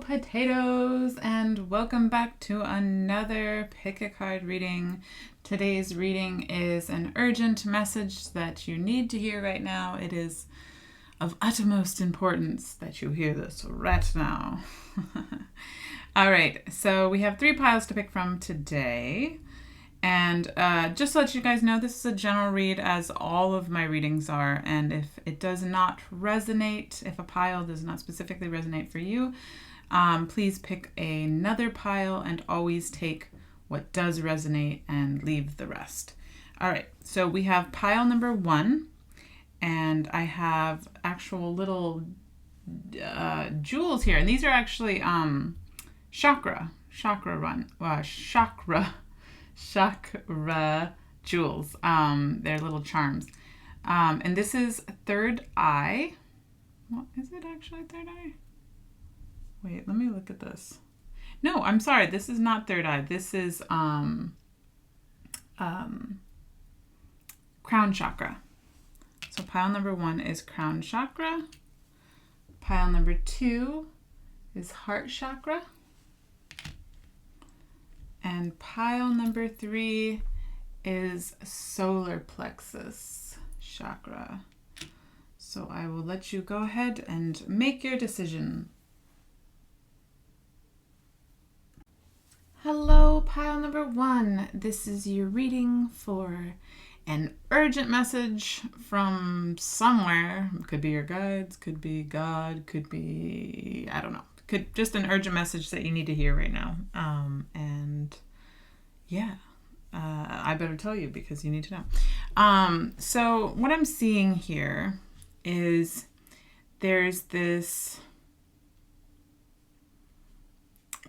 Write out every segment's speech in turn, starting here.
potatoes, and welcome back to another pick a card reading. Today's reading is an urgent message that you need to hear right now. It is of utmost importance that you hear this right now. All right, so we have 3 piles to pick from today. And just to let you guys know, this is a general read, as all of my readings are. And if it does not resonate, if a pile does not specifically resonate for you, please pick another pile and always take what does resonate and leave the rest. All right, so we have pile number 1, and I have actual little jewels here. And these are actually chakra jewels. They're little charms. And this is third eye. What is it actually, third eye? Wait, let me look at this. No, I'm sorry. This is not third eye. This is crown chakra. So pile number 1 is crown chakra. Pile number 2 is heart chakra. And pile number 3 is solar plexus chakra. So I will let you go ahead and make your decision. Hello, pile number 1. This is your reading for an urgent message from somewhere. Could be your guides, could be God, could be, I don't know. Could just an urgent message that you need to hear right now. And yeah, I better tell you because you need to know. So what I'm seeing here is there's this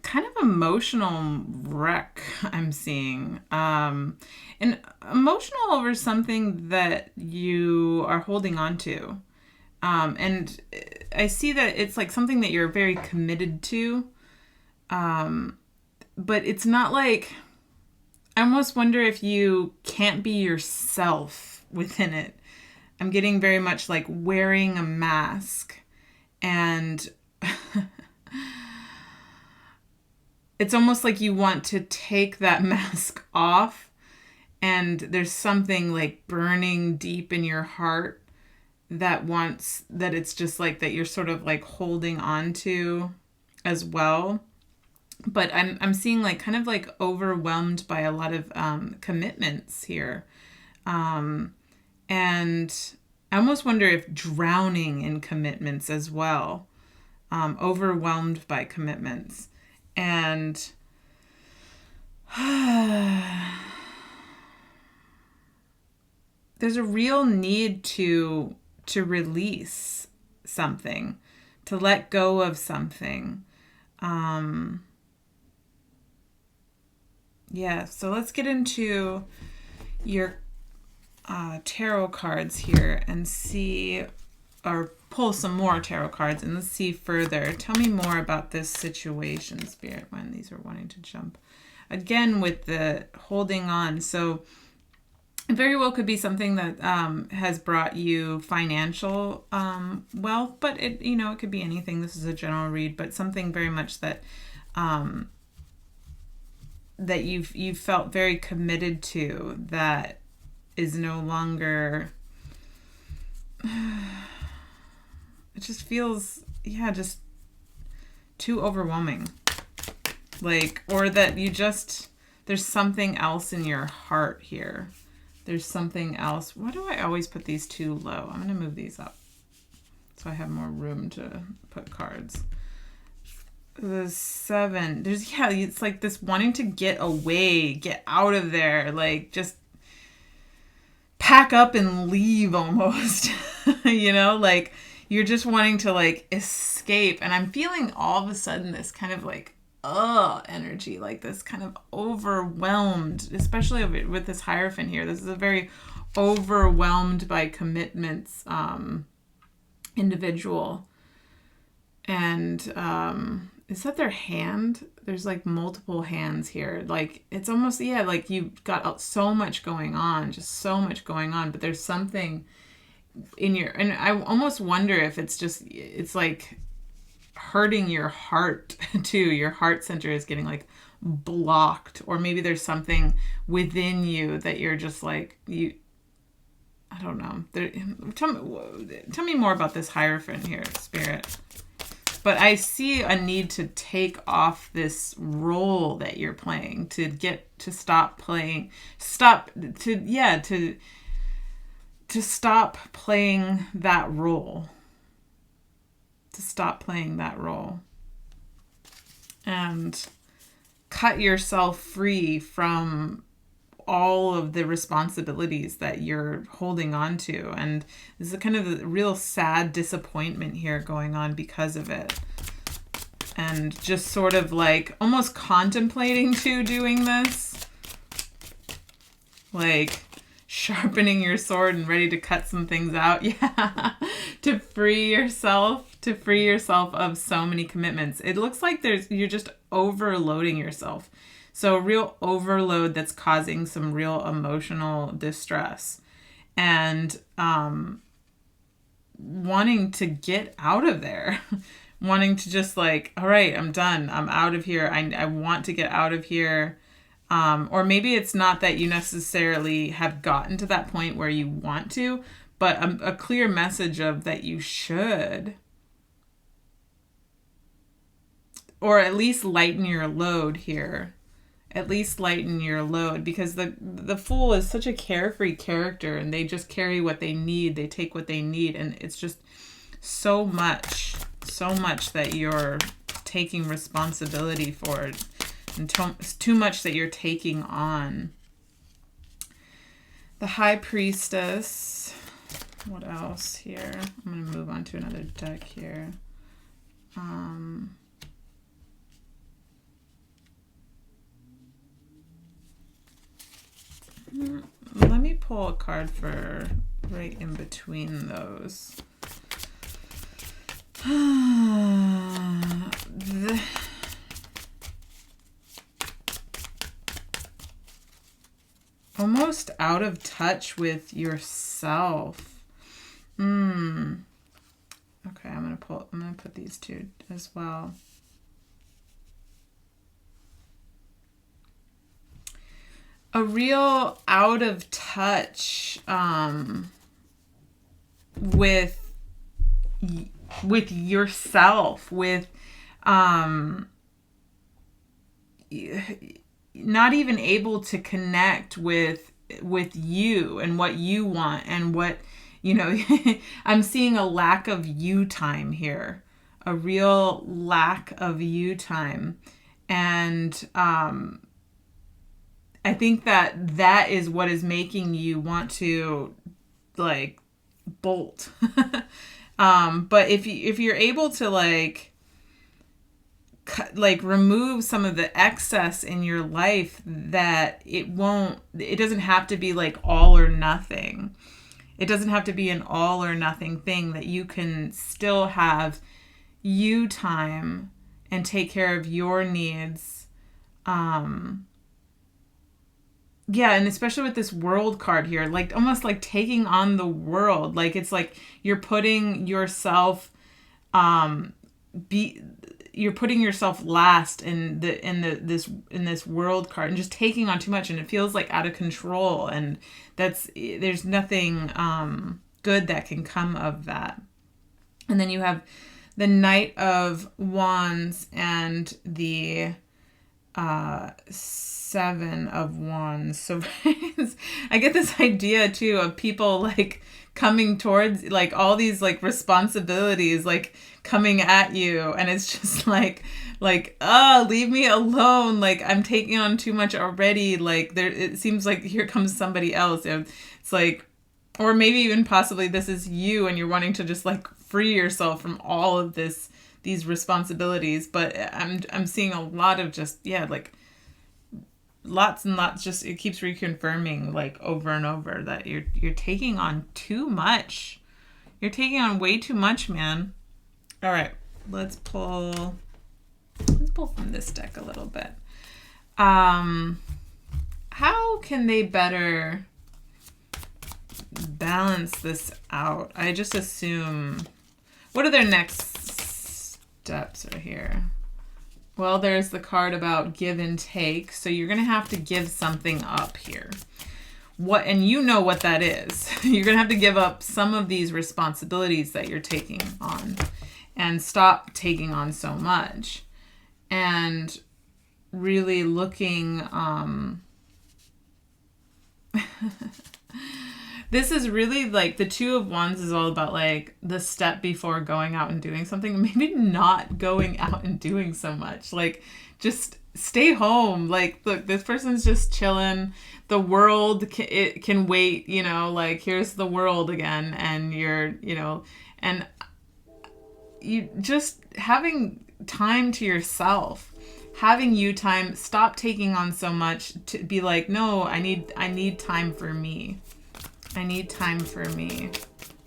kind of emotional wreck I'm seeing. And emotional over something that you are holding on to. And I see that it's like something that you're very committed to. But it's not like, I almost wonder if you can't be yourself within it. I'm getting very much like wearing a mask, and it's almost like you want to take that mask off, and there's something like burning deep in your heart that wants, that it's just like that you're sort of like holding on to as well. But I'm seeing like kind of like overwhelmed by a lot of commitments here. And I almost wonder if drowning in commitments as well. Overwhelmed by commitments. And there's a real need to release something, to let go of something. Yeah, so let's get into your tarot cards here and see, or pull some more tarot cards and let's see further. Tell me more about this situation, Spirit, when these are wanting to jump. Again, with the holding on. So it very well could be something that has brought you financial wealth, but it could be anything. This is a general read, but something very much that that you've felt very committed to, that is no longer, it just feels, just too overwhelming. Like, or that you just, there's something else in your heart here. There's something else. Why do I always put these too low? I'm going to move these up so I have more room to put cards. The 7. There's, it's like this wanting to get away, get out of there, like just pack up and leave almost. Like you're just wanting to like escape. And I'm feeling all of a sudden this kind of like energy, like this kind of overwhelmed, especially with this Hierophant here. This is a very overwhelmed by commitments individual. And is that their hand? There's like multiple hands here. Like it's almost, like you've got so much going on, just so much going on, but there's something in your, and I almost wonder if it's just, it's like hurting your heart too. Your heart center is getting like blocked, or maybe there's something within you that you're just like, I don't know. Tell me more about this Hierophant here, Spirit. But I see a need to take off this role that you're playing, to stop playing that role. To stop playing that role. And cut yourself free from all of the responsibilities that you're holding on to. And there's a kind of a real sad disappointment here going on because of it. And just sort of like almost contemplating to doing this. Like sharpening your sword and ready to cut some things out. Yeah. To free yourself of so many commitments. It looks like you're just overloading yourself. So a real overload that's causing some real emotional distress, and wanting to get out of there, wanting to just like, all right, I'm done. I'm out of here. I want to get out of here. Or maybe it's not that you necessarily have gotten to that point where you want to, but a clear message of that you should. Or at least lighten your load here. At least lighten your load, because the Fool is such a carefree character, and they just carry what they need. They take what they need, and it's just so much that you're taking responsibility for, and too much that you're taking on. The High Priestess. What else here? I'm going to move on to another deck here. Let me pull a card for right in between those. Almost out of touch with yourself. Okay, I'm gonna put these two as well. A real out of touch with yourself, with not even able to connect with you and what you want and what, I'm seeing a lack of you time here, a real lack of you time. And I think that is what is making you want to like bolt. But if you're able to remove some of the excess in your life, that it doesn't have to be like all or nothing. It doesn't have to be an all or nothing thing, that you can still have you time and take care of your needs. Yeah, and especially with this World card here, like almost like taking on the world. Like it's like you're putting yourself you're putting yourself last in this World card, and just taking on too much, and it feels like out of control, and there's nothing good that can come of that. And then you have the Knight of Wands and the Seven of Wands. So I get this idea too of people like coming towards like all these like responsibilities like coming at you, and it's just like leave me alone, like I'm taking on too much already, like it seems like here comes somebody else. It's like, or maybe even possibly this is you and you're wanting to just like free yourself from all of these responsibilities. But I'm seeing a lot of just like lots and lots, just it keeps reconfirming like over and over that you're taking on too much. You're taking on way too much, man. All right, let's pull from this deck a little bit. How can they better balance this out? I just assume, what are their next steps are here? Well, there's the card about give and take. So you're going to have to give something up here. And you know what that is. You're going to have to give up some of these responsibilities that you're taking on and stop taking on so much. And really looking, this is really like the Two of Wands is all about like the step before going out and doing something. Maybe not going out and doing so much. Like just stay home. Like, look, this person's just chilling. The world it can wait, you know, like here's the world again. And you're, you know, and you just having time to yourself, having you time, stop taking on so much to be like, no, I need time for me. I need time for me.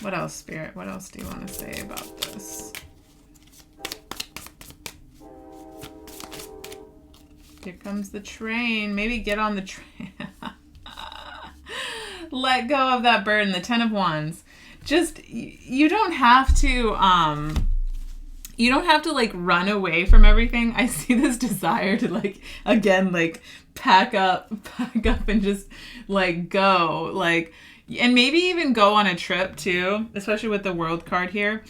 What else, Spirit? What else do you want to say about this? Here comes the train. Maybe get on the train. Let go of that burden. The Ten of Wands. Just, you don't have to, like run away from everything. I see this desire to like, again, like pack up and just like go, like, and maybe even go on a trip too, especially with the World card here.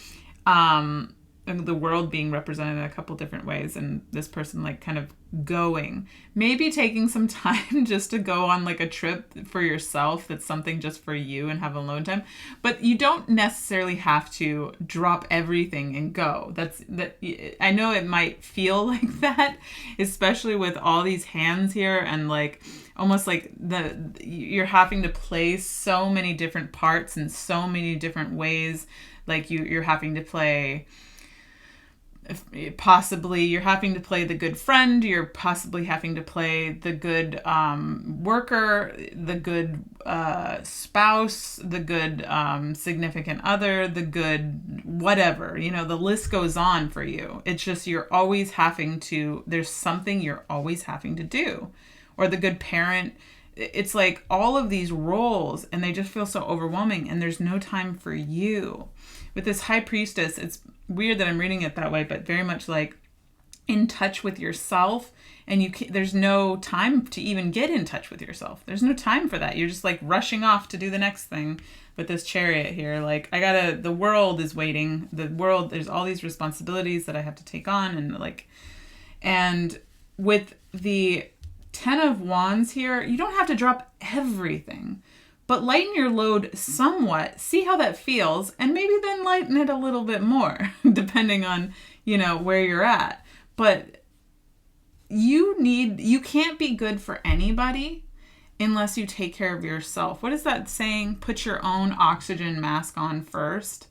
And the world being represented in a couple different ways, and this person like kind of going, maybe taking some time just to go on like a trip for yourself. That's something just for you and have alone time, but you don't necessarily have to drop everything and go. I know it might feel like that, especially with all these hands here and like almost like you're having to play so many different parts in so many different ways. Like you're having to play, possibly you're having to play the good friend, you're possibly having to play the good worker, the good spouse, the good significant other, the good whatever, you know, the list goes on for you. It's just there's something you're always having to do. Or the good parent. It's like all of these roles and they just feel so overwhelming and there's no time for you. With this High Priestess, it's weird that I'm reading it that way, but very much like in touch with yourself, and there's no time to even get in touch with yourself. There's no time for that. You're just like rushing off to do the next thing with this Chariot here. Like the world is waiting. There's all these responsibilities that I have to take on, and with the Ten of Wands here, you don't have to drop everything, but lighten your load somewhat, see how that feels, and maybe then lighten it a little bit more, depending on, you know, where you're at. But you can't be good for anybody unless you take care of yourself. What is that saying? Put your own oxygen mask on first.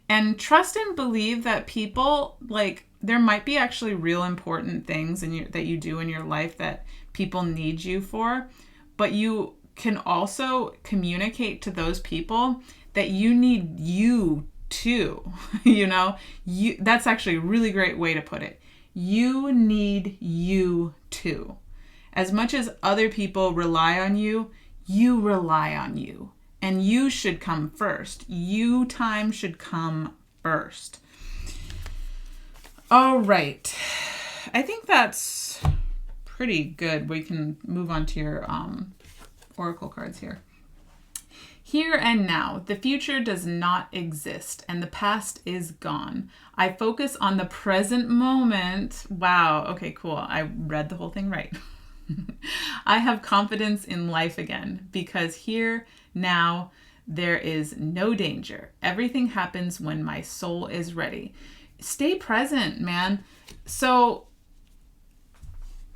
And trust and believe that people, like, there might be actually real important things that you do in your life that people need you for, but you can also communicate to those people that you need you too. You know, that's actually a really great way to put it. You need you too. As much as other people rely on you, you rely on you. And you should come first. You time should come first. All right. I think that's pretty good. We can move on to your oracle cards here. Here and now, the future does not exist and the past is gone. I focus on the present moment. Wow. Okay, cool. I read the whole thing right. I have confidence in life again because here, now, there is no danger. Everything happens when my soul is ready. Stay present, man. So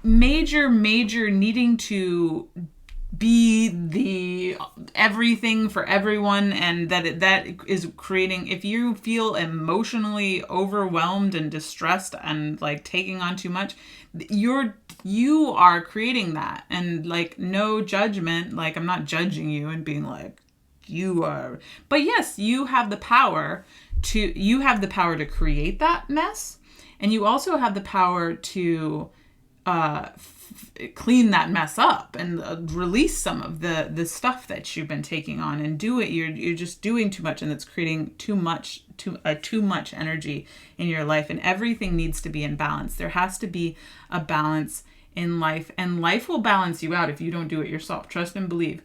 major needing to be the everything for everyone, and that is creating, if you feel emotionally overwhelmed and distressed and like taking on too much, you are creating that. And like, no judgment, like I'm not judging you and being like you are, but yes, you have the power to create that mess, and you also have the power to clean that mess up and release some of the stuff that you've been taking on and do it. You're just doing too much, and it's creating too much energy in your life, and everything needs to be in balance. There has to be a balance in life, and life will balance you out if you don't do it yourself. Trust and believe,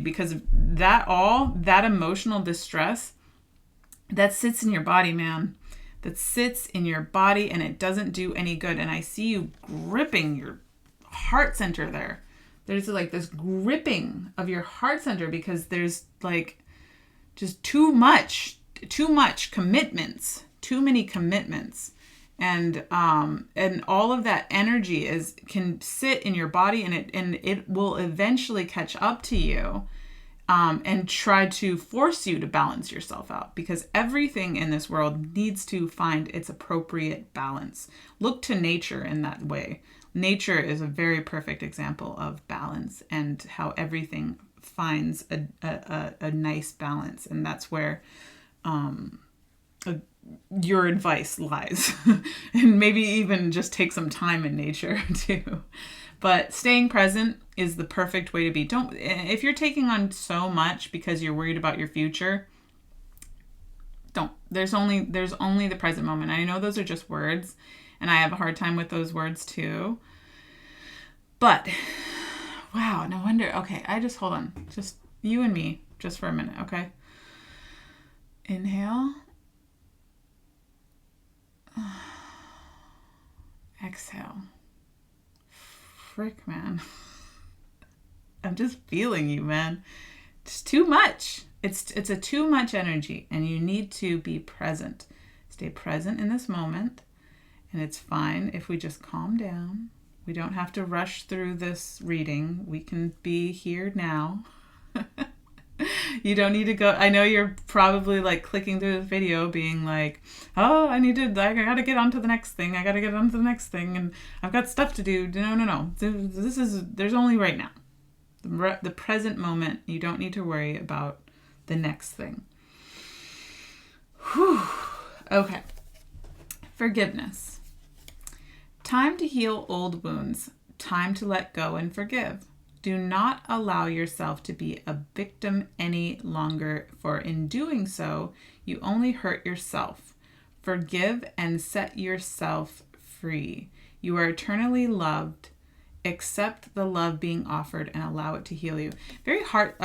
because that emotional distress that sits in your body, man. That sits in your body, and it doesn't do any good. And I see you gripping your heart center there. There's like this gripping of your heart center because there's like just too much commitments, too many commitments. And all of that energy can sit in your body, and it will eventually catch up to you. And try to force you to balance yourself out, because everything in this world needs to find its appropriate balance. Look to nature in that way. Nature is a very perfect example of balance and how everything finds a nice balance. And that's where your advice lies. And maybe even just take some time in nature too. But staying present is the perfect way to be. If you're taking on so much because you're worried about your future, don't. There's only the present moment. I know those are just words, and I have a hard time with those words too. But wow, no wonder. Okay, hold on. Just you and me, just for a minute, okay? Inhale. Exhale. Frick, man. I'm just feeling you, man. It's too much. It's a too much energy, and you need to be present. Stay present in this moment, and it's fine if we just calm down. We don't have to rush through this reading. We can be here now. You don't need to go. I know you're probably like clicking through the video being like, oh, I gotta get on to the next thing. And I've got stuff to do. No. There's only right now. The present moment. You don't need to worry about the next thing. Whew. Okay. Forgiveness. Time to heal old wounds. Time to let go and forgive. Do not allow yourself to be a victim any longer, for in doing so, you only hurt yourself. Forgive and set yourself free. You are eternally loved. Accept the love being offered and allow it to heal you. Very heart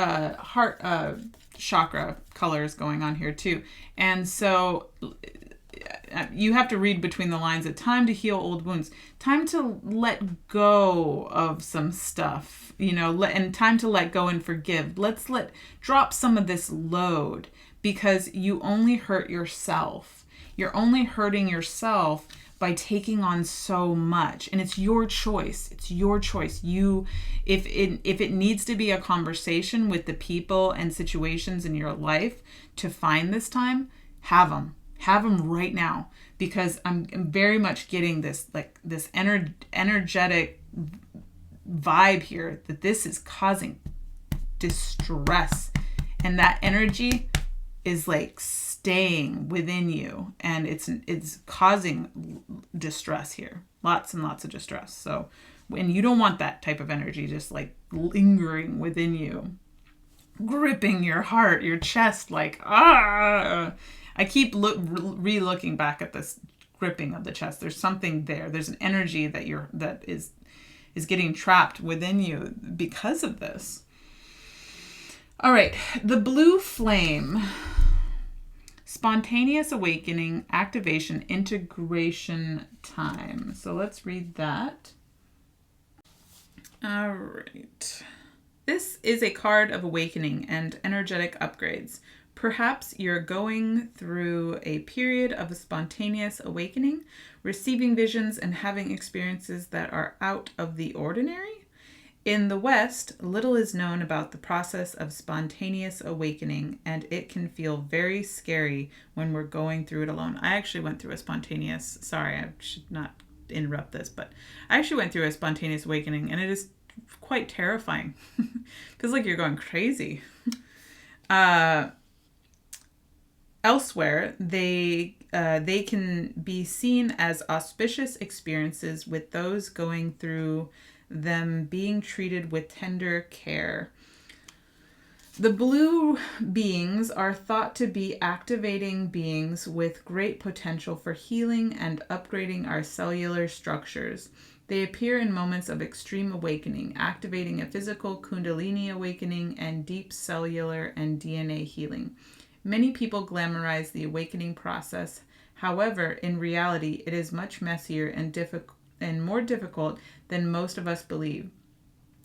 chakra colors going on here too. And so you have to read between the lines. A time to heal old wounds. Time to let go of some stuff, and time to let go and forgive. Drop some of this load, because you only hurt yourself. You're only hurting yourself by taking on so much, and it's your choice. It's your choice. If it needs to be a conversation with the people and situations in your life to find this time, have them right now, because I'm very much getting this energetic vibe here that this is causing distress, and that energy is like staying within you, and it's causing distress here, lots and lots of distress. So when you don't want that type of energy just like lingering within you, gripping your heart, your chest, like I keep re-looking back at this gripping of the chest. There's something there. There's an energy that is getting trapped within you because of this. All right, the blue flame. Spontaneous awakening, activation, integration time. So let's read that. All right. This is a card of awakening and energetic upgrades. Perhaps you're going through a period of a spontaneous awakening, receiving visions and having experiences that are out of the ordinary. In the West, little is known about the process of spontaneous awakening, and it can feel very scary when we're going through it alone. I actually went through a spontaneous, sorry, I should not interrupt this, but I actually went through a spontaneous awakening, and it is quite terrifying. Feels like you're going crazy. Elsewhere, they they can be seen as auspicious experiences, with those going through them being treated with tender care. The blue beings are thought to be activating beings with great potential for healing and upgrading our cellular structures. They appear in moments of extreme awakening, activating a physical kundalini awakening and deep cellular and DNA healing. Many people glamorize the awakening process. However, in reality, it is much messier and more difficult than most of us believe.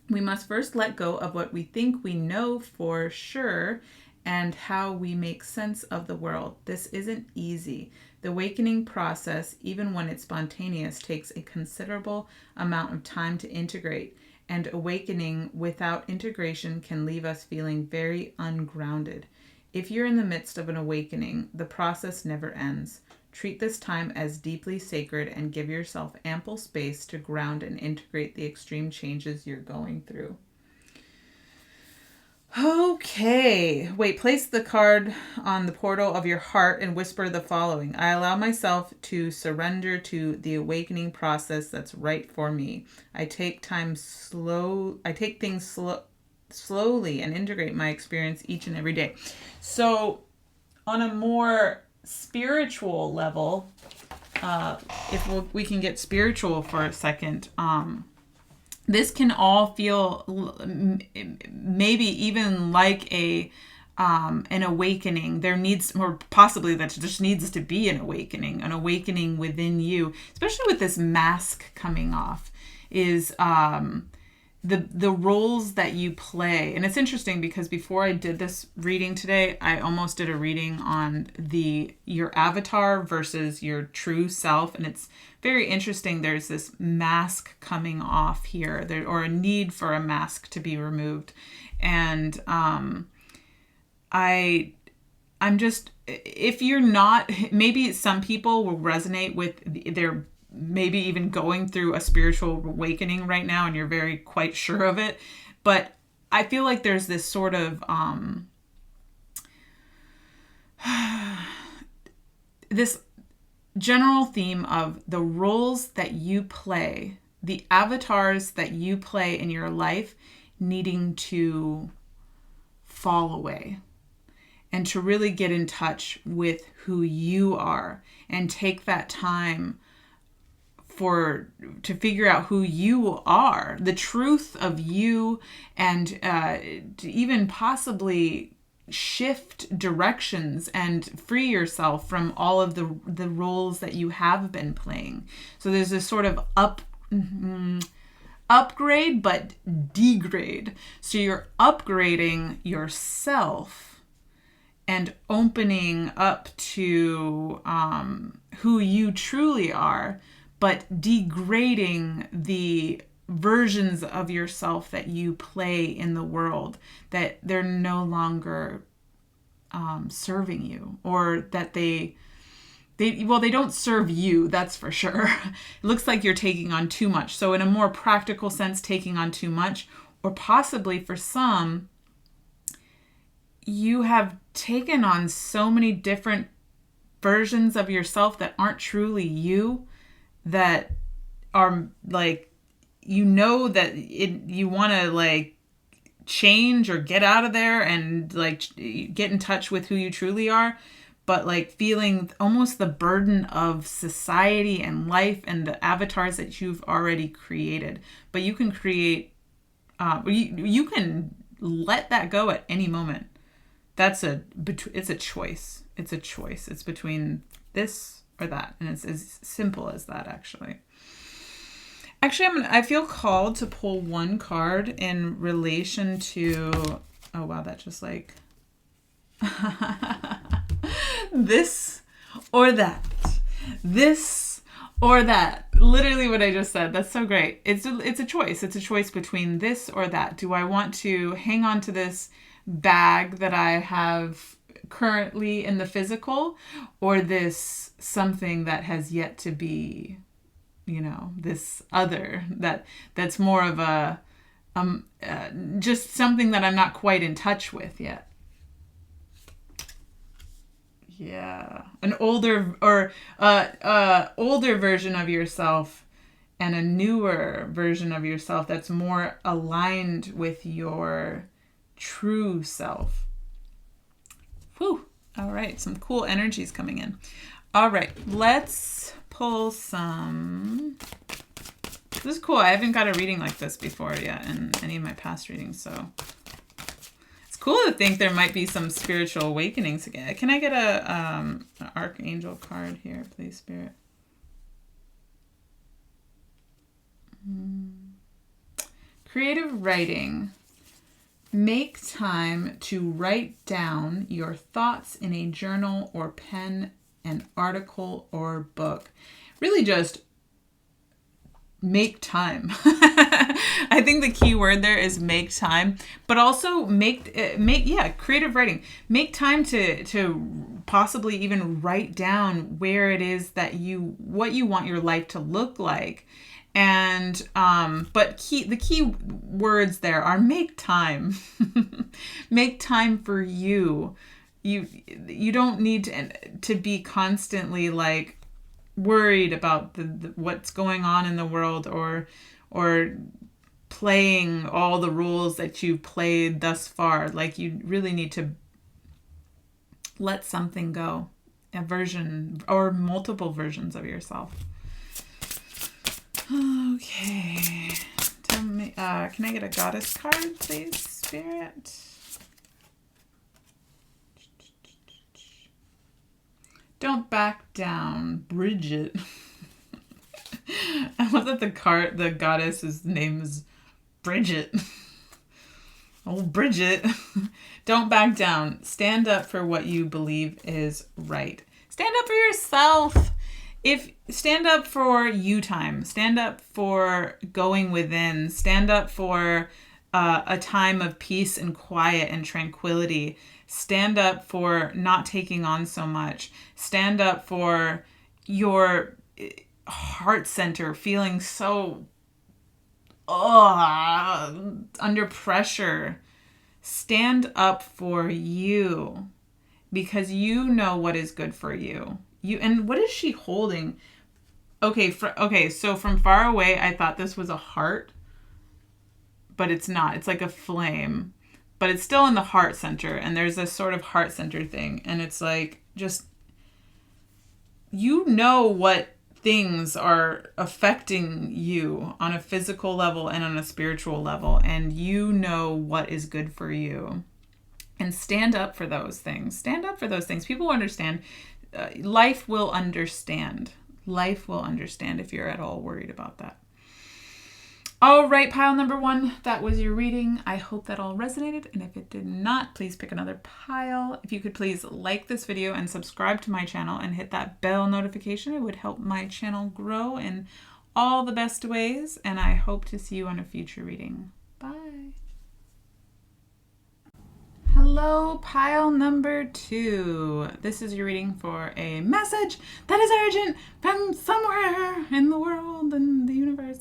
We must first let go of what we think we know for sure and how we make sense of the world. This isn't easy. The awakening process, even when it's spontaneous, takes a considerable amount of time to integrate, and awakening without integration can leave us feeling very ungrounded. If you're in the midst of an awakening, the process never ends. Treat this time as deeply sacred and give yourself ample space to ground and integrate the extreme changes you're going through. Okay. Wait, place the card on the portal of your heart and whisper the following. I allow myself to surrender to the awakening process that's right for me. I take things slowly and integrate my experience each and every day. So on a more spiritual level, if we can get spiritual for a second, this can all feel maybe even like an awakening. There needs, or possibly that just needs to be an awakening within you, especially with this mask coming off, is the roles that you play. And it's interesting because before I did this reading today, I almost did a reading on your avatar versus your true self. And it's very interesting. There's this mask coming off here, or a need for a mask to be removed. And I'm just, if you're not, maybe some people will resonate with their maybe even going through a spiritual awakening right now and you're very quite sure of it. But I feel like there's this sort of this general theme of the roles that you play, the avatars that you play in your life needing to fall away, and to really get in touch with who you are and take that time to figure out who you are, the truth of you, and to even possibly shift directions and free yourself from all of the roles that you have been playing. So there's this sort of upgrade but degrade. So you're upgrading yourself and opening up to who you truly are, but degrading the versions of yourself that you play in the world, that they're no longer serving you, or that they don't serve you, that's for sure. It looks like you're taking on too much. So in a more practical sense, taking on too much, or possibly for some, you have taken on so many different versions of yourself that aren't truly you, that are like, that you want to like change or get out of there and like get in touch with who you truly are, but like feeling almost the burden of society and life and the avatars that you've already created. But you can create, you can let that go at any moment. It's a choice. It's a choice. It's between this or that. And it's as simple as that, actually. I feel called to pull one card in relation to, oh wow, that just like, this or that. This or that. Literally what I just said. That's so great. It's a choice. It's a choice between this or that. Do I want to hang on to this bag that I have currently in the physical, or this something that has yet to be, this other that's more of a just something that I'm not quite in touch with yet. Yeah. An older or older version of yourself and a newer version of yourself that's more aligned with your true self. Whew. All right. Some cool energies coming in. All right. Let's pull some. This is cool. I haven't got a reading like this before yet in any of my past readings, so it's cool to think there might be some spiritual awakenings again. Can I get an Archangel card here, please, Spirit? Creative writing. Make time to write down your thoughts in a journal or pen, an article or book. Really just make time. I think the key word there is make time, but also creative writing. Make time to possibly even write down where it is that what you want your life to look like. And but the key words there are make time. Make time for you. You don't need to be constantly like worried about the what's going on in the world or playing all the rules that you've played thus far. Like, you really need to let something go, a version or multiple versions of yourself. Okay, tell me, can I get a goddess card, please, Spirit? Don't back down, Bridget. I love that the goddess's name is Bridget. Oh, Bridget. Don't back down. Stand up for what you believe is right. Stand up for yourself. Stand up for you time. Stand up for going within. Stand up for a time of peace and quiet and tranquility. Stand up for not taking on so much. Stand up for your heart center feeling so under pressure. Stand up for you because you know what is good for you. And what is she holding? Okay, so from far away, I thought this was a heart, but it's not. It's like a flame, but it's still in the heart center, and there's this sort of heart center thing, and it's like, just, you know what things are affecting you on a physical level and on a spiritual level, and you know what is good for you. And stand up for those things. Stand up for those things. People understand. Life will understand. Life will understand if you're at all worried about that. All right, pile number 1, that was your reading. I hope that all resonated. And if it did not, please pick another pile. If you could please like this video and subscribe to my channel and hit that bell notification, it would help my channel grow in all the best ways. And I hope to see you on a future reading. Bye. Hello, pile number 2. This is your reading for a message that is urgent from somewhere in the world and the universe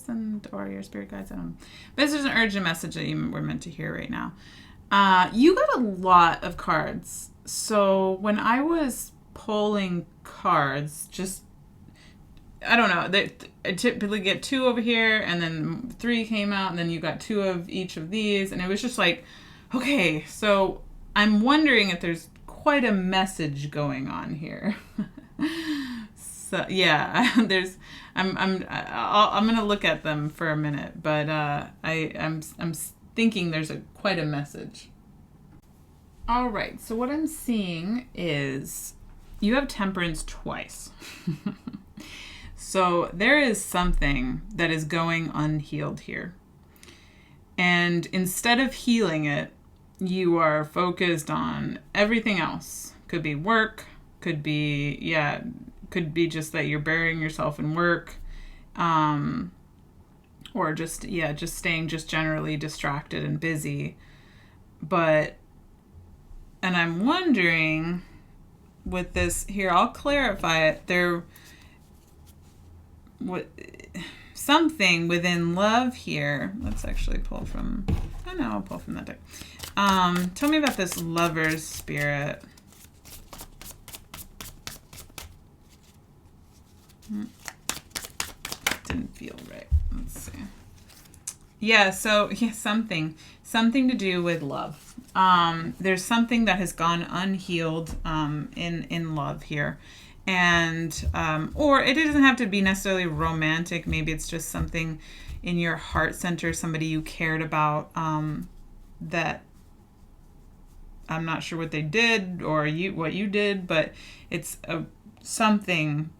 or your spirit guides. I don't know. This is an urgent message that you were meant to hear right now. You got a lot of cards. So when I was pulling cards, I don't know. I typically get 2 over here, and then 3 came out, and then you got 2 of each of these, and it was just like, okay, so I'm wondering if there's quite a message going on here. So yeah, I'm gonna look at them for a minute, but I'm thinking there's quite a message. All right, so what I'm seeing is you have Temperance twice. So there is something that is going unhealed here, and instead of healing it, you are focused on everything else. Could be work, could be just that you're burying yourself in work, or just staying just generally distracted and busy. And I'm wondering with this here, I'll clarify it. Something within love here. Let's actually pull from, I'll pull from that deck. Tell me about this Lover's spirit. Didn't feel right. Let's see. Yeah, so something to do with love. There's something that has gone unhealed in love here. And or it doesn't have to be necessarily romantic. Maybe it's just something in your heart center, somebody you cared about, that I'm not sure what they did or what you did, but it's something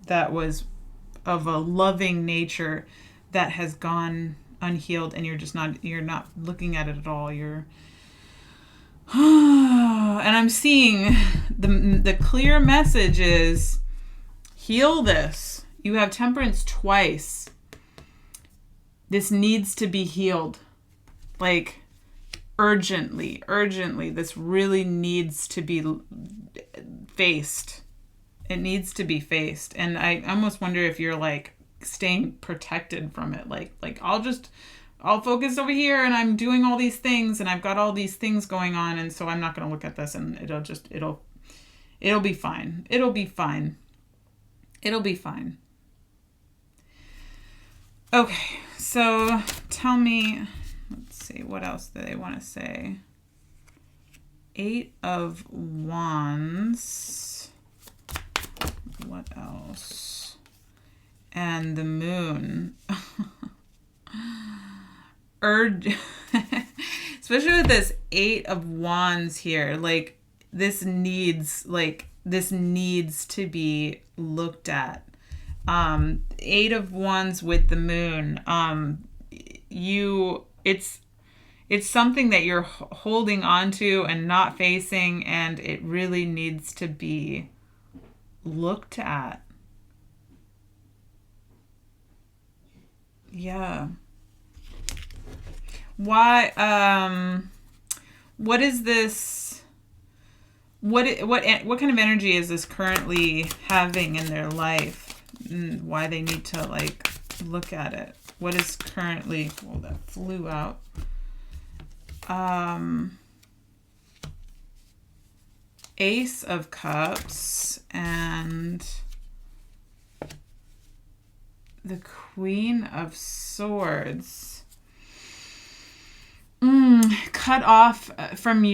that was of a loving nature that has gone unhealed, and you're not looking at it at all. You're and I'm seeing the clear message is heal this. You have temperance twice. This needs to be healed. Like urgently. This really needs to be faced. It needs to be faced. And I almost wonder if you're like staying protected from it. Like I'll focus over here and I'm doing all these things and I've got all these things going on, and so I'm not going to look at this, and it'll be fine. It'll be fine. Okay, so tell me, let's see, what else do they want to say? 8 of Wands. What else? And the Moon. Especially with this 8 of Wands here, like this needs to be looked at. 8 of Wands with the Moon. It's something that you're holding on to and not facing, and it really needs to be looked at. Yeah. Why? What is this? What kind of energy is this currently having in their life? And why they need to like look at it? What is currently? Well, that flew out. Ace of Cups and the Queen of Swords. Cut off from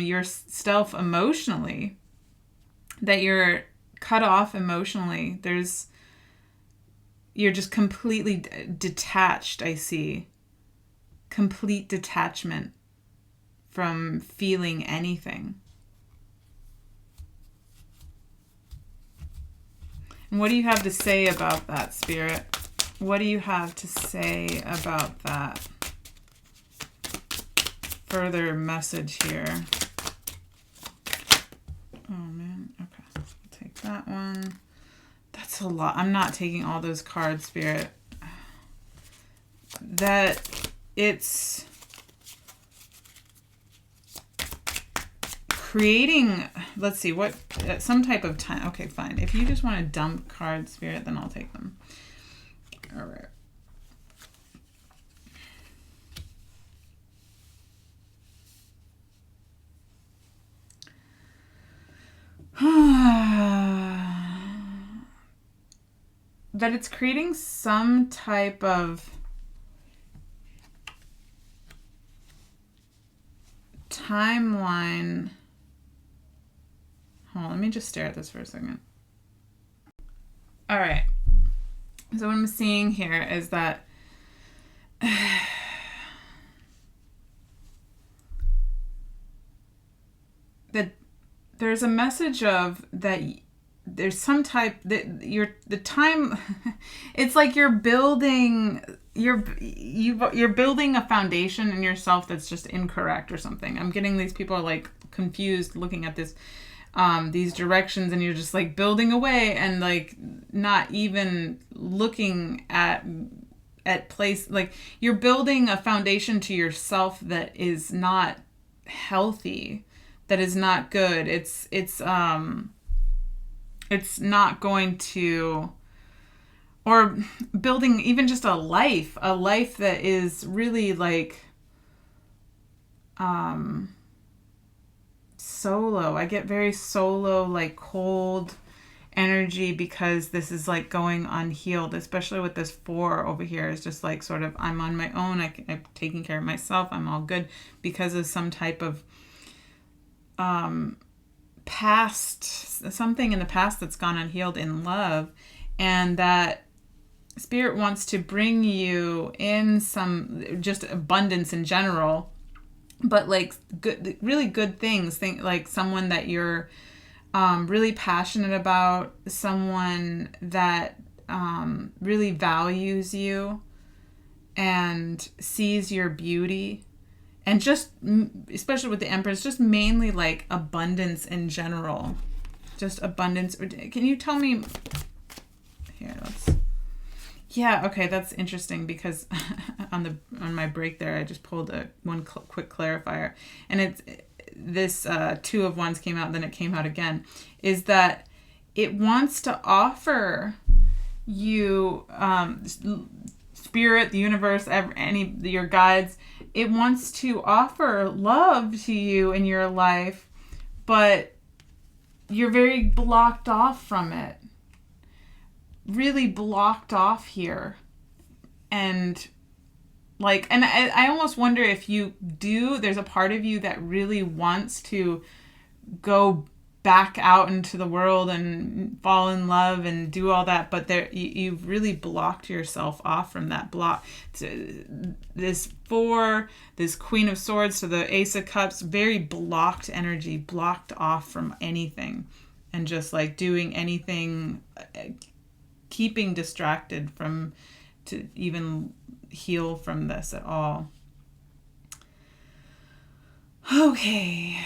yourself emotionally. That you're cut off emotionally. You're just completely detached, I see. Complete detachment from feeling anything. And what do you have to say about that, Spirit? What do you have to say about that? Further message here. Oh, man. Okay. I'll take that one. That's a lot. I'm not taking all those cards, Spirit. That it's creating, let's see, what, some type of time. Okay, fine. If you just want to dump cards, Spirit, then I'll take them. All right. That it's creating some type of timeline. Hold on, let me just stare at this for a second. All right. So what I'm seeing here is that there's a message of that there's some type that the time it's like you're building a foundation in yourself that's just incorrect or something. I'm getting these people are like confused looking at this these directions, and you're just like building away and like not even looking at place, like you're building a foundation to yourself that is not healthy, that is not good. It's not going to, or building even just a life that is really like solo. I get very solo, like cold, energy, because this is like going unhealed, especially with this 4 over here. Is just like sort of, I'm on my own, I'm taking care of myself, I'm all good, because of some type of past, something in the past that's gone unhealed in love. And that Spirit wants to bring you in some just abundance in general, but like good, really good things. Think like someone that you're really passionate about, someone that really values you and sees your beauty. And just, especially with the Empress, just mainly like abundance in general. Just abundance. Can you tell me? Here, yeah, okay, that's interesting, because on my break there, I just pulled one quick clarifier, and it's this 2 of Wands came out, then it came out again. Is that it wants to offer you, Spirit, the universe, your guides. It wants to offer love to you in your life, but you're very blocked off from it. Really blocked off here. And I almost wonder if you do, there's a part of you that really wants to go back out into the world and fall in love and do all that, but you've really blocked yourself off from that block. This 4, this Queen of Swords to the Ace of Cups, very blocked energy, blocked off from anything, and just like doing anything, keeping distracted from to even heal from this at all. Okay.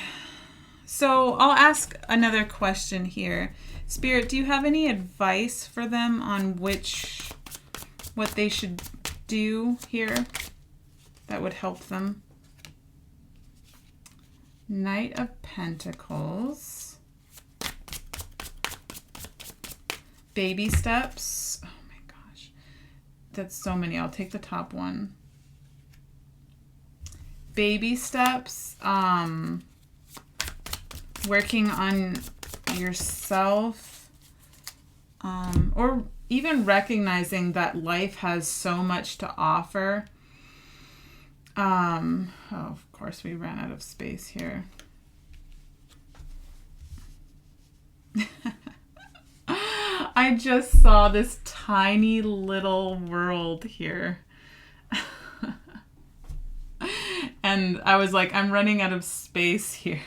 So I'll ask another question here. Spirit, do you have any advice for them on what they should do here that would help them? Knight of Pentacles. Baby steps. Oh my gosh. That's so many. I'll take the top one. Baby steps. Working on yourself, or even recognizing that life has so much to offer. Oh, of course, we ran out of space here. I just saw this tiny little world here. And I was like, I'm running out of space here.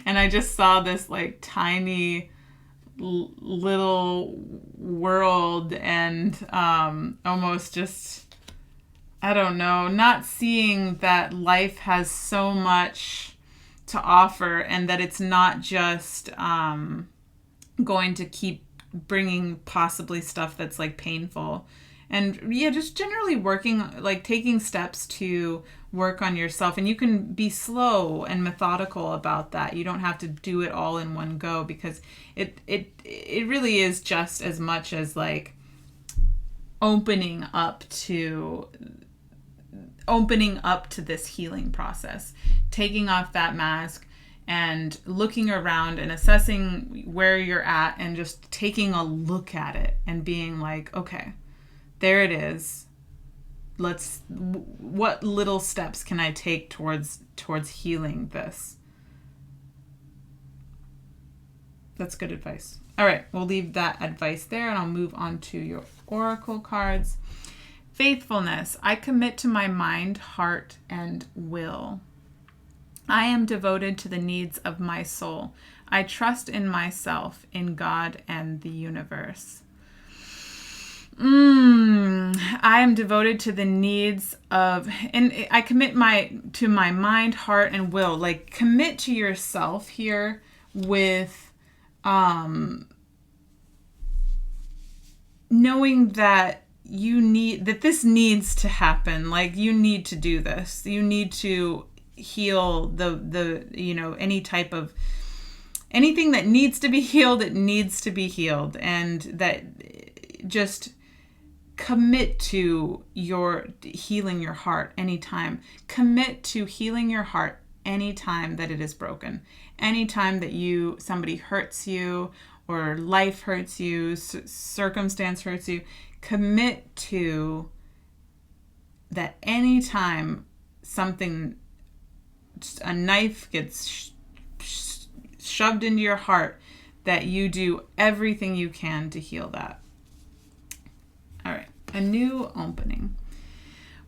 And I just saw this like tiny little world, and almost just, I don't know, not seeing that life has so much to offer, and that it's not just going to keep bringing possibly stuff that's like painful. And yeah, just generally working, like taking steps to work on yourself. And you can be slow and methodical about that. You don't have to do it all in one go, because it really is just as much as like opening up to this healing process, taking off that mask and looking around and assessing where you're at, and just taking a look at it and being like, okay, there it is. What little steps can I take towards healing this? That's good advice. All right, we'll leave that advice there, and I'll move on to your oracle cards. Faithfulness. I commit to my mind, heart, and will. I am devoted to the needs of my soul. I trust in myself, in God, and the universe. I am devoted to the needs of, and I commit to my mind, heart, and will. Like, commit to yourself here with knowing that this needs to happen. Like, you need to do this. You need to heal the any type of anything that needs to be healed. It needs to be healed, and that just commit to your healing your heart anytime. Commit to healing your heart anytime that it is broken. Anytime that somebody hurts you, or life hurts you, circumstance hurts you, commit to that anytime something, just a knife gets shoved into your heart, that you do everything you can to heal that. All right, a new opening.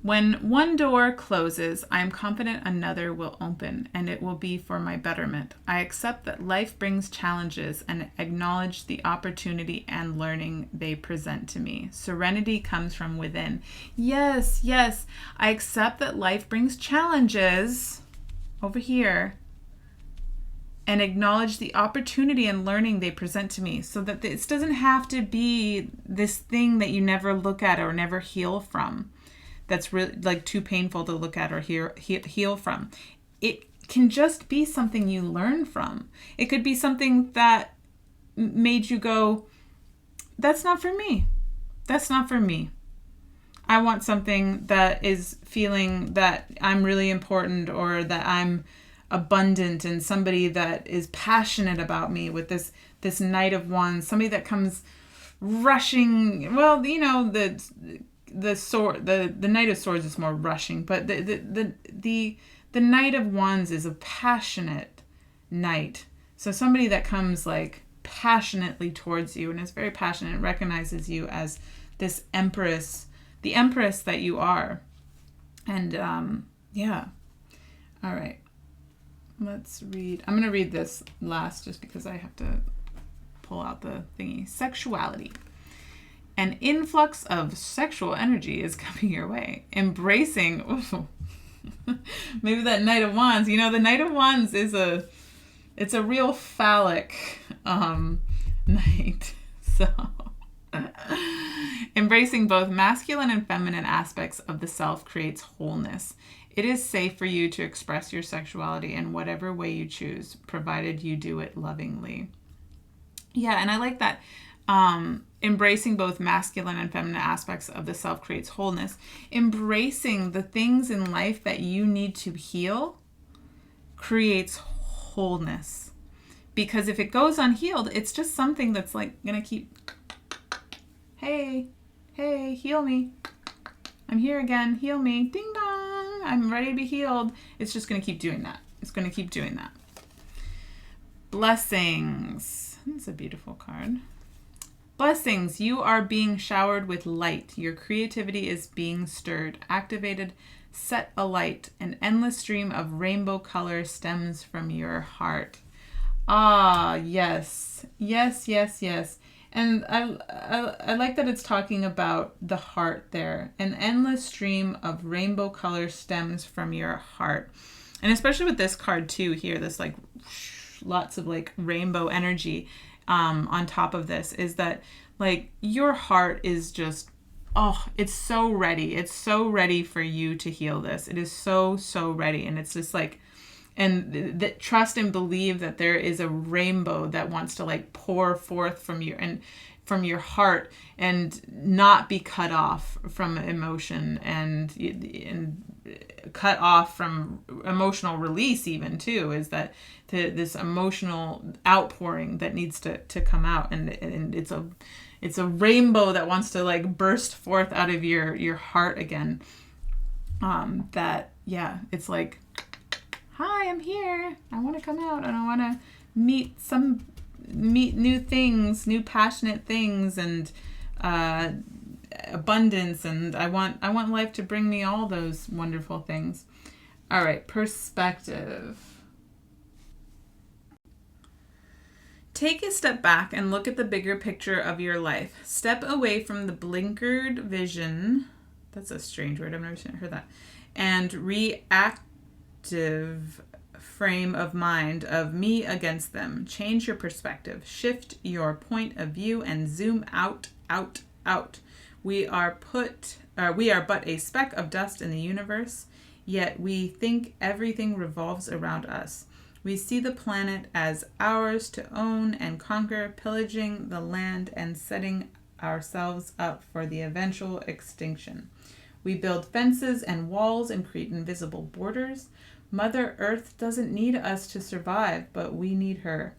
When one door closes, I am confident another will open, and it will be for my betterment. I accept that life brings challenges and acknowledge the opportunity and learning they present to me. Serenity comes from within. Yes, yes, I accept that life brings challenges over here and acknowledge the opportunity and learning they present to me, so that this doesn't have to be this thing that you never look at or never heal from. That's really like too painful to look at or heal from. It can just be something you learn from. It could be something that made you go, that's not for me. That's not for me. I want something that is feeling that I'm really important, or that I'm abundant, and somebody that is passionate about me with this Knight of Wands, somebody that comes rushing. Well, you know, the sword, the Knight of Swords is more rushing, but the Knight of Wands is a passionate knight. So somebody that comes like passionately towards you and is very passionate and recognizes you as this empress, the empress that you are. And yeah. All right. Let's read. I'm going to read this last just because I have to pull out the thingy. Sexuality. An influx of sexual energy is coming your way. Embracing, maybe that Knight of Wands. You know, the Knight of Wands is it's a real phallic knight. So, embracing both masculine and feminine aspects of the self creates wholeness. It is safe for you to express your sexuality in whatever way you choose, provided you do it lovingly. Yeah, and I like that. Embracing both masculine and feminine aspects of the self creates wholeness. Embracing the things in life that you need to heal creates wholeness. Because if it goes unhealed, it's just something that's like going to keep, hey, heal me. I'm here again. Heal me. Ding dong. I'm ready to be healed. It's just going to keep doing that. It's going to keep doing that. Blessings. That's a beautiful card. Blessings, you are being showered with light. Your creativity is being stirred, activated, set alight. An endless stream of rainbow color stems from your heart. Ah, yes. Yes, yes, yes. And I like that it's talking about the heart there. An endless stream of rainbow color stems from your heart. And especially with this card too here, this like lots of like rainbow energy. On top of this is that like your heart is just, it's so ready. It's so ready for you to heal this. It is so ready. And it's just like, and that trust and believe that there is a rainbow that wants to like pour forth from you and from your heart and not be cut off from emotion and cut off from emotional release even too, is that this emotional outpouring that needs to come out, and it's a rainbow that wants to like burst forth out of your heart again. That it's like, hi, I'm here. I want to come out and I want to meet new things, new passionate things, and abundance, and I want life to bring me all those wonderful things. All right, perspective. Take a step back and look at the bigger picture of your life. Step away from the blinkered vision. That's a strange word. I've never heard that. And reactive frame of mind of me against them. Change your perspective. Shift your point of view and zoom out. We are but a speck of dust in the universe, yet we think everything revolves around us. We see the planet as ours to own and conquer, pillaging the land and setting ourselves up for the eventual extinction. We build fences and walls and create invisible borders. Mother Earth doesn't need us to survive, but we need her.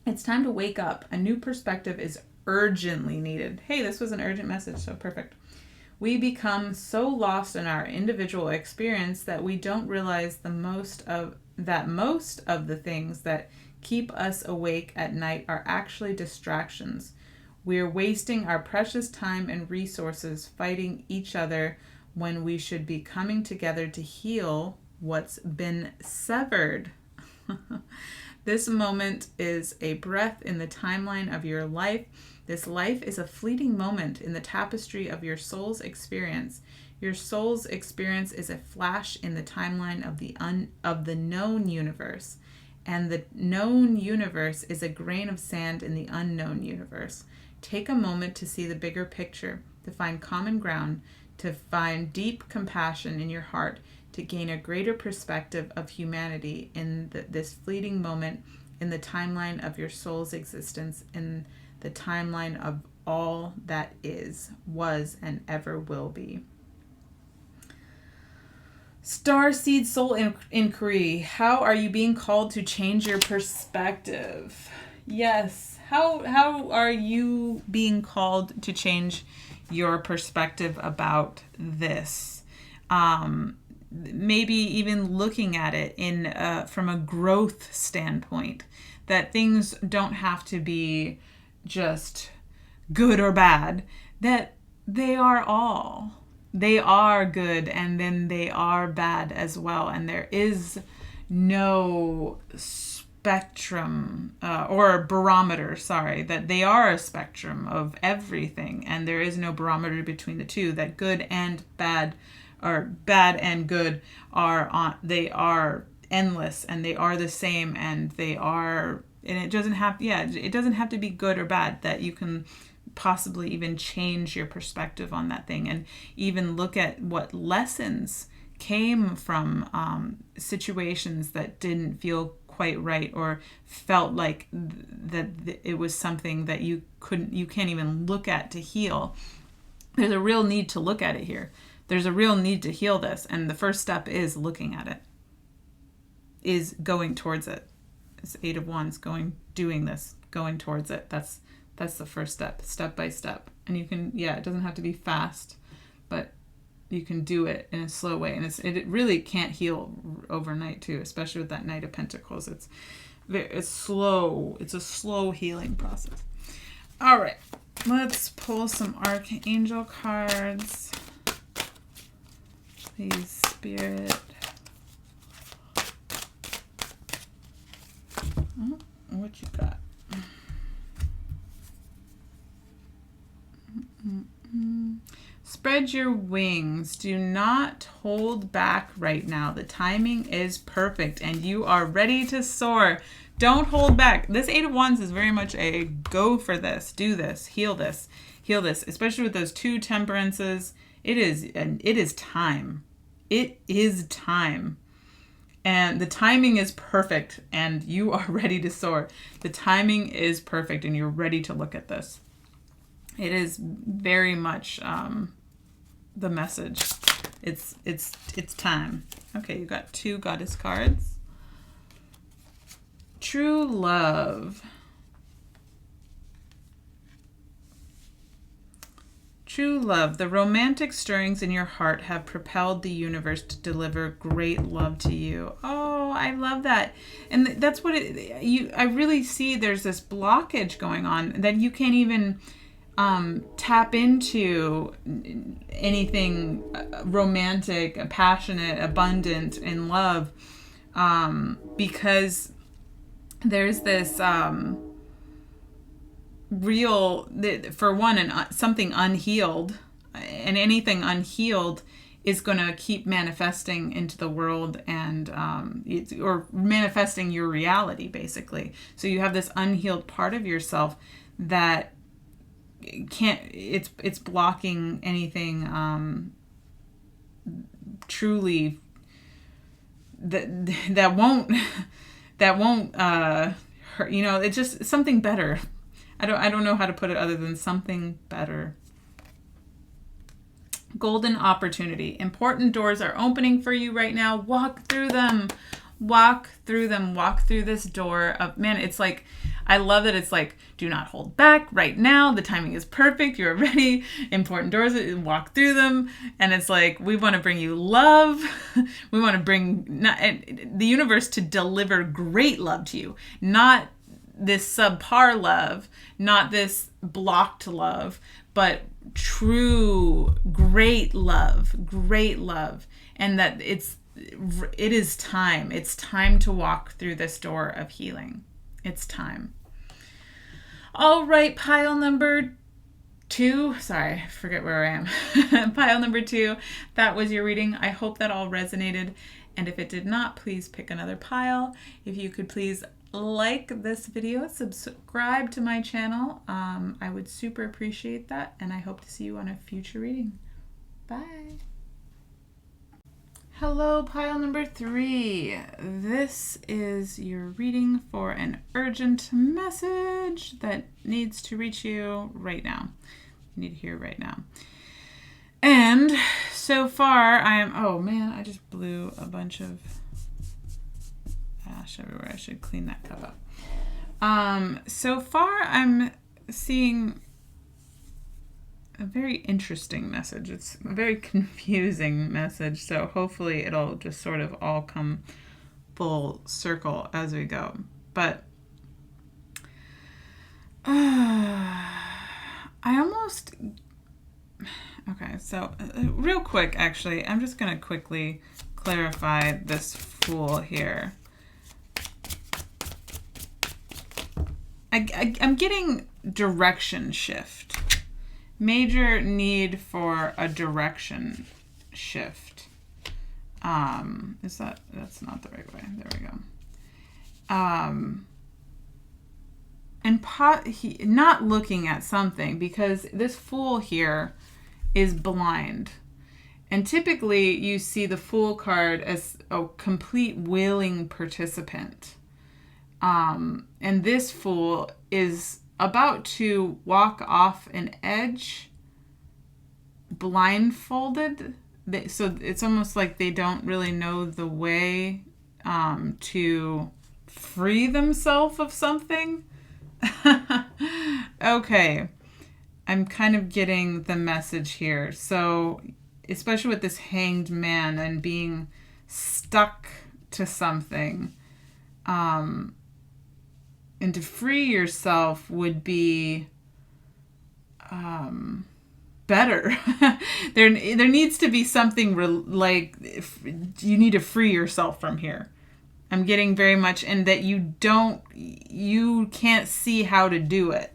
It's time to wake up. A new perspective is urgently needed. Hey, this was an urgent message, so perfect. We become so lost in our individual experience that we don't realize most of the things that keep us awake at night are actually distractions. We're wasting our precious time and resources fighting each other when we should be coming together to heal what's been severed. This moment is a breath in the timeline of your life. This life is a fleeting moment in the tapestry of your soul's experience. Your soul's experience is a flash in the timeline of the known universe, and the known universe is a grain of sand in the unknown universe. Take a moment to see the bigger picture, to find common ground, to find deep compassion in your heart, to gain a greater perspective of humanity in this fleeting moment in the timeline of your soul's existence, in the timeline of all that is, was, and ever will be. Starseed Soul Inquiry. How are you being called to change your perspective? Yes. How are you being called to change your perspective about this? Maybe even looking at it in from a growth standpoint, that things don't have to be just good or bad, that they are good, and then they are bad as well, and there is no spectrum or barometer, that they are a spectrum of everything, and there is no barometer between the two, that good and bad, or bad and good they are endless, and they are the same, and it doesn't have to be good or bad, that you can possibly even change your perspective on that thing, and even look at what lessons came from situations that didn't feel quite right, or felt like that it was something that you can't even look at to heal. There's a real need to look at it here. There's a real need to heal this, and the first step is looking at it, is going towards it. It's 8 of Wands, doing this, going towards it. That's the first step by step. And you can, it doesn't have to be fast, but you can do it in a slow way. And it really can't heal overnight too, especially with that Knight of Pentacles. It's slow. It's a slow healing process. All right, let's pull some Archangel cards. Please, Spirit. What you got? Spread your wings. Do not hold back right now. The timing is perfect and you are ready to soar. Don't hold back. This 8 of Wands is very much a go for this, do this, heal this, especially with those 2 temperances. It is time. It is time. And the timing is perfect and you are ready to soar. The timing is perfect and you're ready to look at this. It is very much the message. It's time. Okay, you got 2 Goddess cards. True love. True love. The romantic stirrings in your heart have propelled the universe to deliver great love to you. Oh, I love that. And that's what I really see there's this blockage going on that you can't even tap into anything romantic, passionate, abundant in love, because there's this for one, something unhealed, and anything unhealed is going to keep manifesting into the world, and or manifesting your reality, basically. So you have this unhealed part of yourself that it's blocking anything truly that won't hurt. It's just something better. I don't know how to put it other than something better. Golden opportunity. Important doors are opening for you right now. Walk through them. Walk through them. Walk through this door of, man, it's like I love that it's like, do not hold back right now. The timing is perfect. You're ready. Important doors, walk through them. And it's like, we want to bring you love. We want to bring the universe to deliver great love to you, not this subpar love, not this blocked love, but true great love. And that it is time. It's time to walk through this door of healing. It's time. All right, pile number 2. Sorry, I forget where I am. Pile number 2. That was your reading. I hope that all resonated. And if it did not, please pick another pile. If you could please like this video, subscribe to my channel. I would super appreciate that. And I hope to see you on a future reading. Bye. Hello, pile number 3. This is your reading for an urgent message that needs to reach you right now. You need to hear right now. And so far, oh man, I just blew a bunch of ash everywhere. I should clean that cup up. So far, I'm seeing a very interesting message. It's a very confusing message, so hopefully it'll just sort of all come full circle as we go. But okay, so real quick, actually, I'm just going to quickly clarify this Fool here. I'm getting direction shift. Major need for a direction shift. That's not the right way. There we go. And not looking at something, because this Fool here is blind. And typically you see the Fool card as a complete willing participant. And this Fool is about to walk off an edge blindfolded. So it's almost like they don't really know the way to free themselves of something. Okay. I'm kind of getting the message here. So especially with this Hanged Man and being stuck to something, and to free yourself would be better. There needs to be something like you need to free yourself from here. I'm getting very much, and that you can't see how to do it.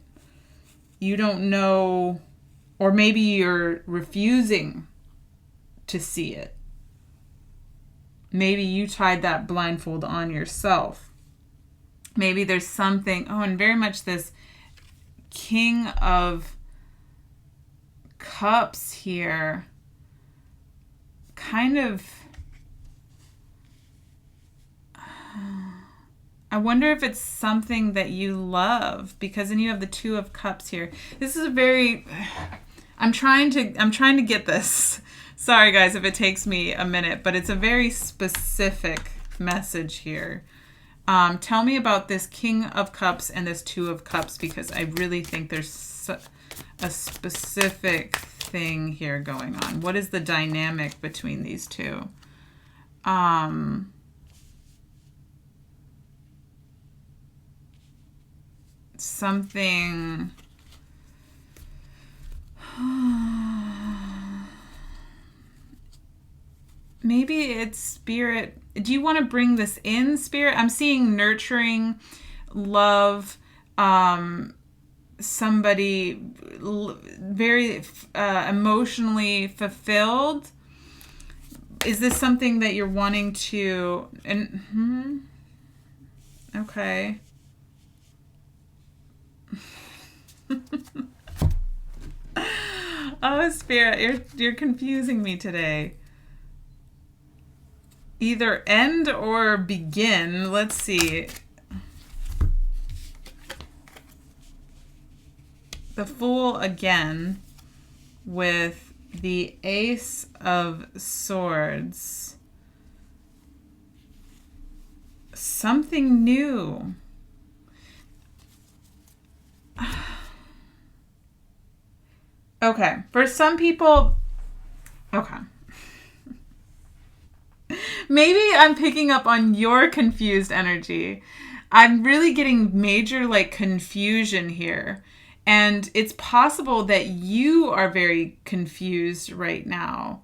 You don't know, or maybe you're refusing to see it. Maybe you tied that blindfold on yourself. Maybe there's something, and very much this King of Cups here, kind of, I wonder if it's something that you love, because then you have the Two of Cups here. This is a very, I'm trying to get this. Sorry guys if it takes me a minute, but it's a very specific message here. Tell me about this King of Cups and this Two of Cups, because I really think there's a specific thing here going on. What is the dynamic between these two? Something... Maybe it's Spirit. Do you want to bring this in, Spirit? I'm seeing nurturing, love, somebody very emotionally fulfilled. Is this something that you're wanting to... Okay. Oh, Spirit, you're confusing me today. Either end or begin. Let's see. The Fool again with the Ace of Swords. Something new. Okay. For some people, okay. Maybe I'm picking up on your confused energy. I'm really getting major like confusion here. And it's possible that you are very confused right now.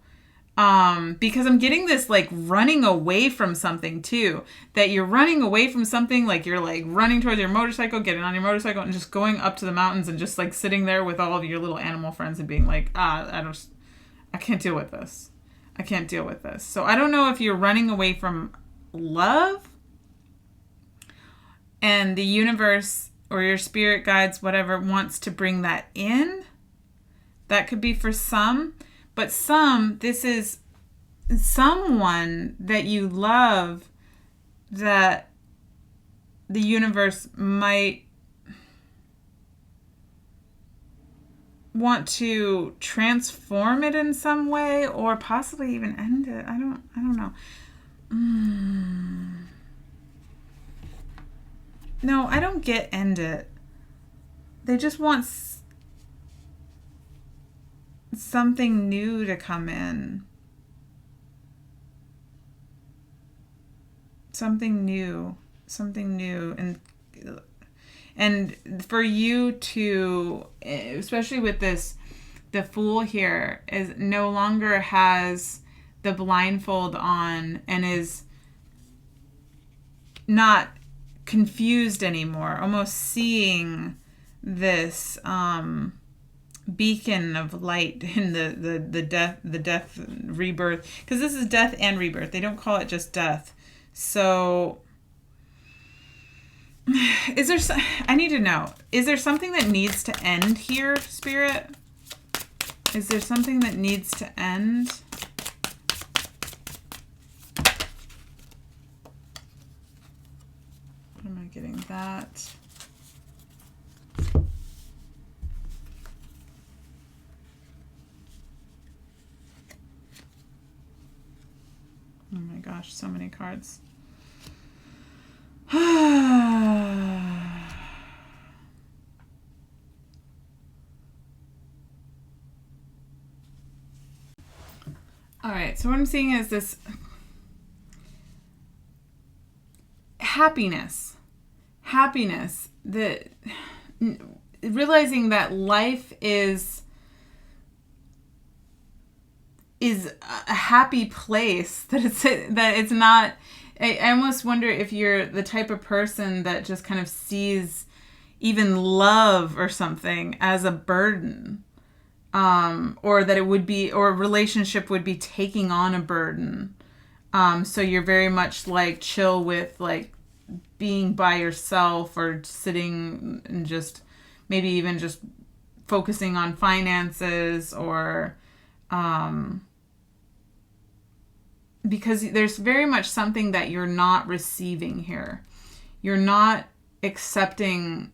Because I'm getting this like running away from something too. That you're running away from something, like you're like running towards your motorcycle, getting on your motorcycle and just going up to the mountains and just like sitting there with all of your little animal friends and being like, I can't deal with this. I can't deal with this. So I don't know if you're running away from love and the universe or your spirit guides, whatever, wants to bring that in. That could be for some. But this is someone that you love that the universe might want to transform it in some way or possibly even end it. I don't know. No, I don't get end it. They just want something new to come in. Something new. And for you to, especially with this, the Fool here is no longer has the blindfold on and is not confused anymore, almost seeing this beacon of light in the death rebirth, because this is death and rebirth. They don't call it just death. So I need to know, is there something that needs to end here, Spirit? Is there something that needs to end? What am I getting that? Oh my gosh, so many cards. All right, so what I'm seeing is this happiness, that realizing that life is a happy place, that it's not. I almost wonder if you're the type of person that just kind of sees even love or something as a burden, or that it would be, or a relationship would be taking on a burden. So you're very much like chill with like being by yourself or sitting and just maybe even just focusing on finances or, because there's very much something that you're not receiving here. You're not accepting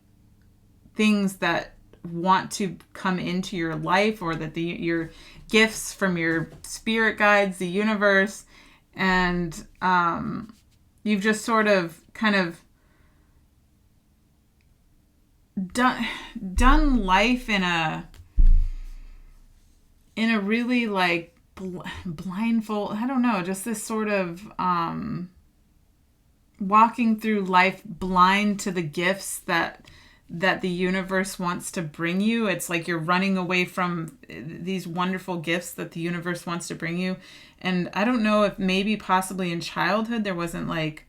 things that want to come into your life, or that your gifts from your spirit guides, the universe, and you've just sort of kind of done life in a really like blindfold, I don't know, just this sort of walking through life blind to the gifts that the universe wants to bring you. It's like you're running away from these wonderful gifts that the universe wants to bring you. And I don't know if maybe possibly in childhood there wasn't like,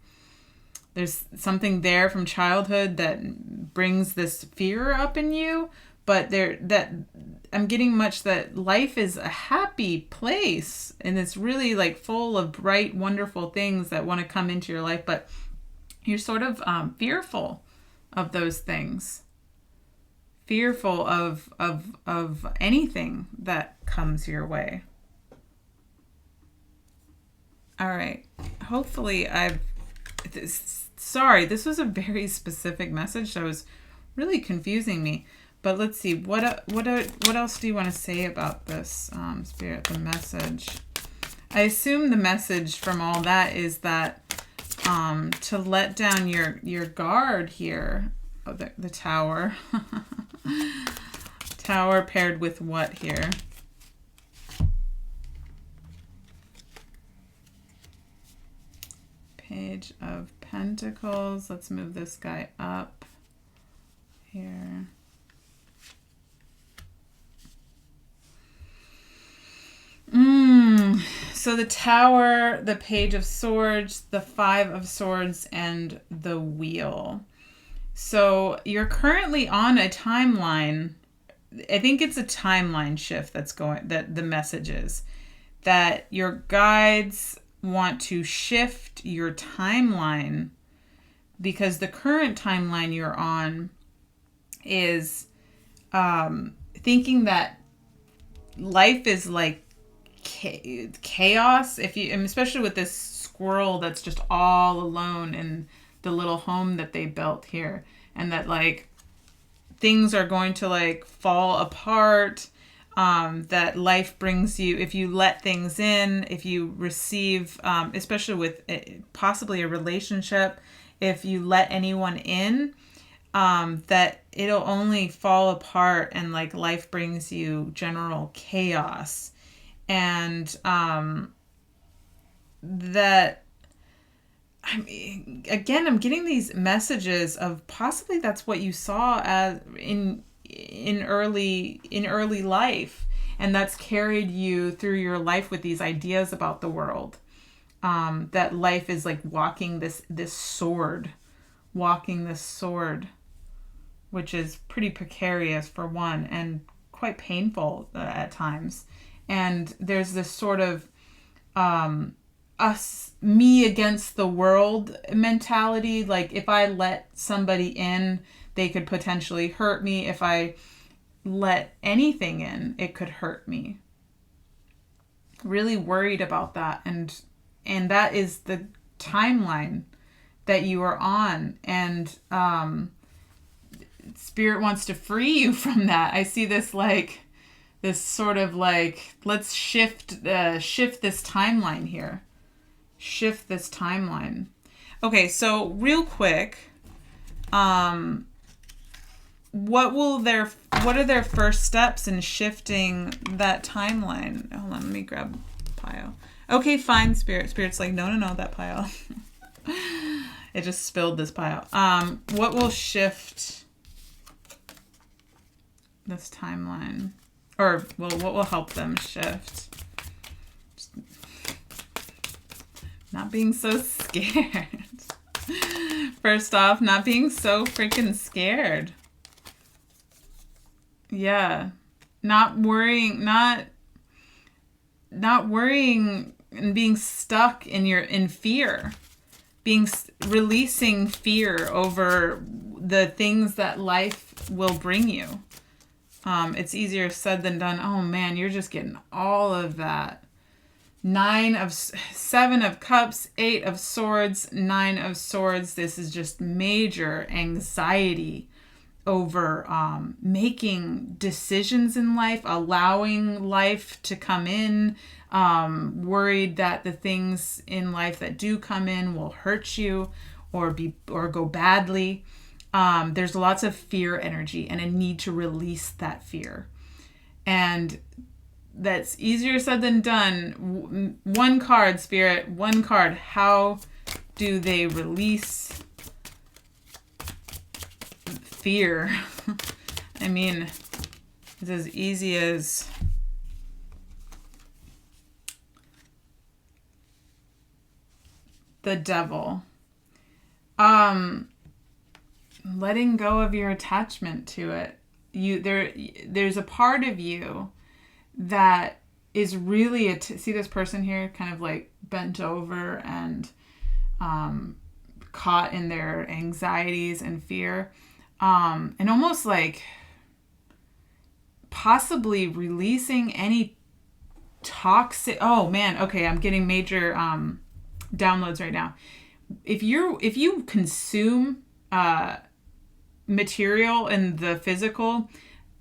there's something there from childhood that brings this fear up in you, but I'm getting much that life is a happy place and it's really like full of bright, wonderful things that want to come into your life, but you're sort of fearful of those things, fearful of anything that comes your way. All right. Hopefully sorry, this was a very specific message that was really confusing me. But let's see, what else do you want to say about this, Spirit, the message? I assume the message from all that is that to let down your guard here, Oh, the Tower. Tower paired with what here? Page of Pentacles. Let's move this guy up here. So the Tower, the Page of Swords, the Five of Swords, and the Wheel. So you're currently on a timeline. I think it's a timeline shift that's going, that the message is that your guides want to shift your timeline, because the current timeline you're on is thinking that life is like chaos. If you, especially with this squirrel that's just all alone in the little home that they built here, and that like things are going to like fall apart, that life brings you, if you let things in, if you receive, especially with possibly a relationship, if you let anyone in, that it'll only fall apart, and like life brings you general chaos. And that, I mean, again, I'm getting these messages of possibly that's what you saw as in early life, and that's carried you through your life with these ideas about the world. That life is like walking this sword, which is pretty precarious for one, and quite painful at times. And there's this sort of me against the world mentality. Like if I let somebody in, they could potentially hurt me. If I let anything in, it could hurt me. Really worried about that. And that is the timeline that you are on. And Spirit wants to free you from that. I see this like this sort of like, let's shift this timeline here. Shift this timeline. Okay, so real quick, what are their first steps in shifting that timeline? Hold on, let me grab a pile. Okay, fine, Spirit. Spirit's like, no, that pile. It just spilled this pile. What will shift this timeline? Or, well, what will help them shift? Just not being so scared. First off, not being so freaking scared. Yeah. Not worrying and being stuck in fear. Releasing fear over the things that life will bring you. It's easier said than done. Oh man, you're just getting all of that. 7 of Cups, 8 of Swords, 9 of Swords. This is just major anxiety over making decisions in life, allowing life to come in, worried that the things in life that do come in will hurt you or go badly. There's lots of fear energy and a need to release that fear. And that's easier said than done. One card, Spirit, one card. How do they release fear? I mean, it's as easy as the Devil. Letting go of your attachment to it. There's a part of you that is really see this person here kind of like bent over and caught in their anxieties and fear, and almost like possibly releasing any toxic, oh man, okay, I'm getting major downloads right now. If you consume material in the physical,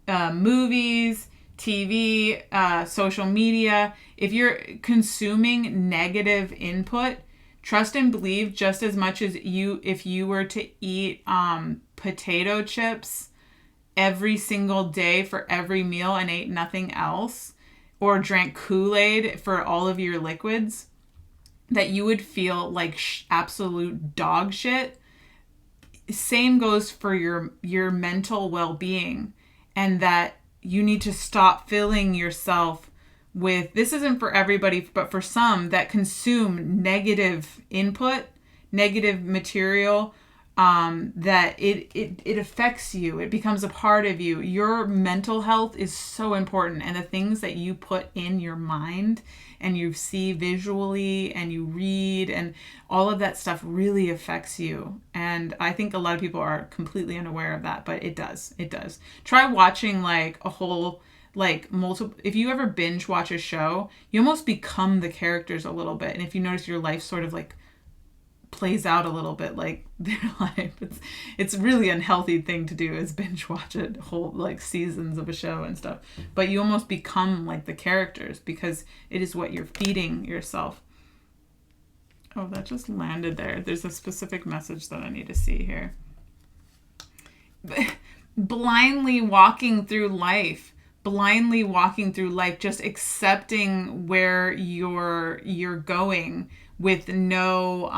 movies, TV, social media, if you're consuming negative input, Trust and believe just as much as if you were to eat potato chips every single day for every meal and ate nothing else, or drank Kool-Aid for all of your liquids, that you would feel like absolute dog shit. Same goes for your mental well-being, and that you need to stop filling yourself with, this isn't for everybody, but for some that consume negative input, negative material, that it affects you. It becomes a part of you. Your mental health is so important, and the things that you put in your mind and you see visually and you read and all of that stuff really affects you. And I think a lot of people are completely unaware of that, but it does. Try watching like a whole, like multiple, if you ever binge watch a show, you almost become the characters a little bit. And if you notice your life sort of like plays out a little bit like their life, it's really unhealthy thing to do, is binge watch a whole like seasons of a show and stuff. But you almost become like the characters because it is what you're feeding yourself. Oh, that just landed there. There's a specific message that I need to see here. Blindly walking through life, just accepting where you're going with no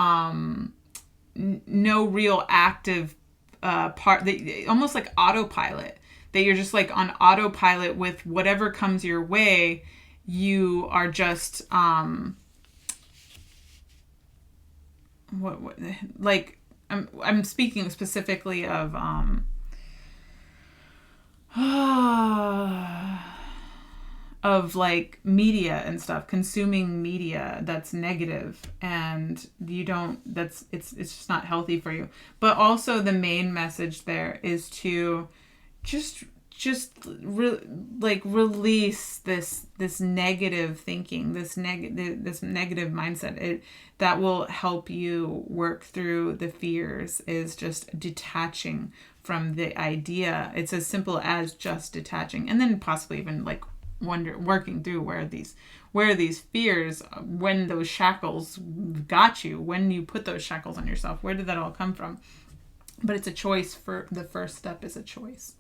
real active part, that almost like autopilot, that you're just like on autopilot with whatever comes your way. You are just like I'm speaking specifically of of like media and stuff, consuming media that's negative, and it's just not healthy for you. But also the main message there is to just release this negative thinking, this negative mindset. That will help you work through the fears, is just detaching from the idea. It's as simple as just detaching, and then possibly even like working through where these fears, when those shackles got you, when you put those shackles on yourself, where did that all come from? But it's a choice. For the first step is a choice.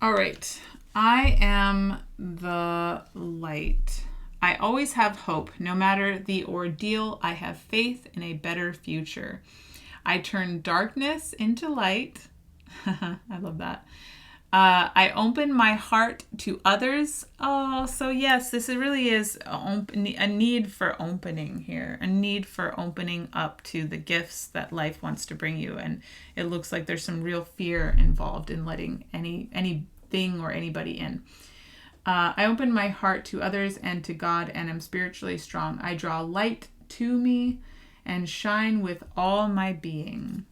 All right. I am the light. I always have hope. No matter the ordeal, I have faith in a better future. I turn darkness into light. I love that. I open my heart to others. Oh, so yes, this really is a need for opening here, a need for opening up to the gifts that life wants to bring you. And it looks like there's some real fear involved in letting anything or anybody in. I open my heart to others and to God, and am spiritually strong. I draw light to me and shine with all my being.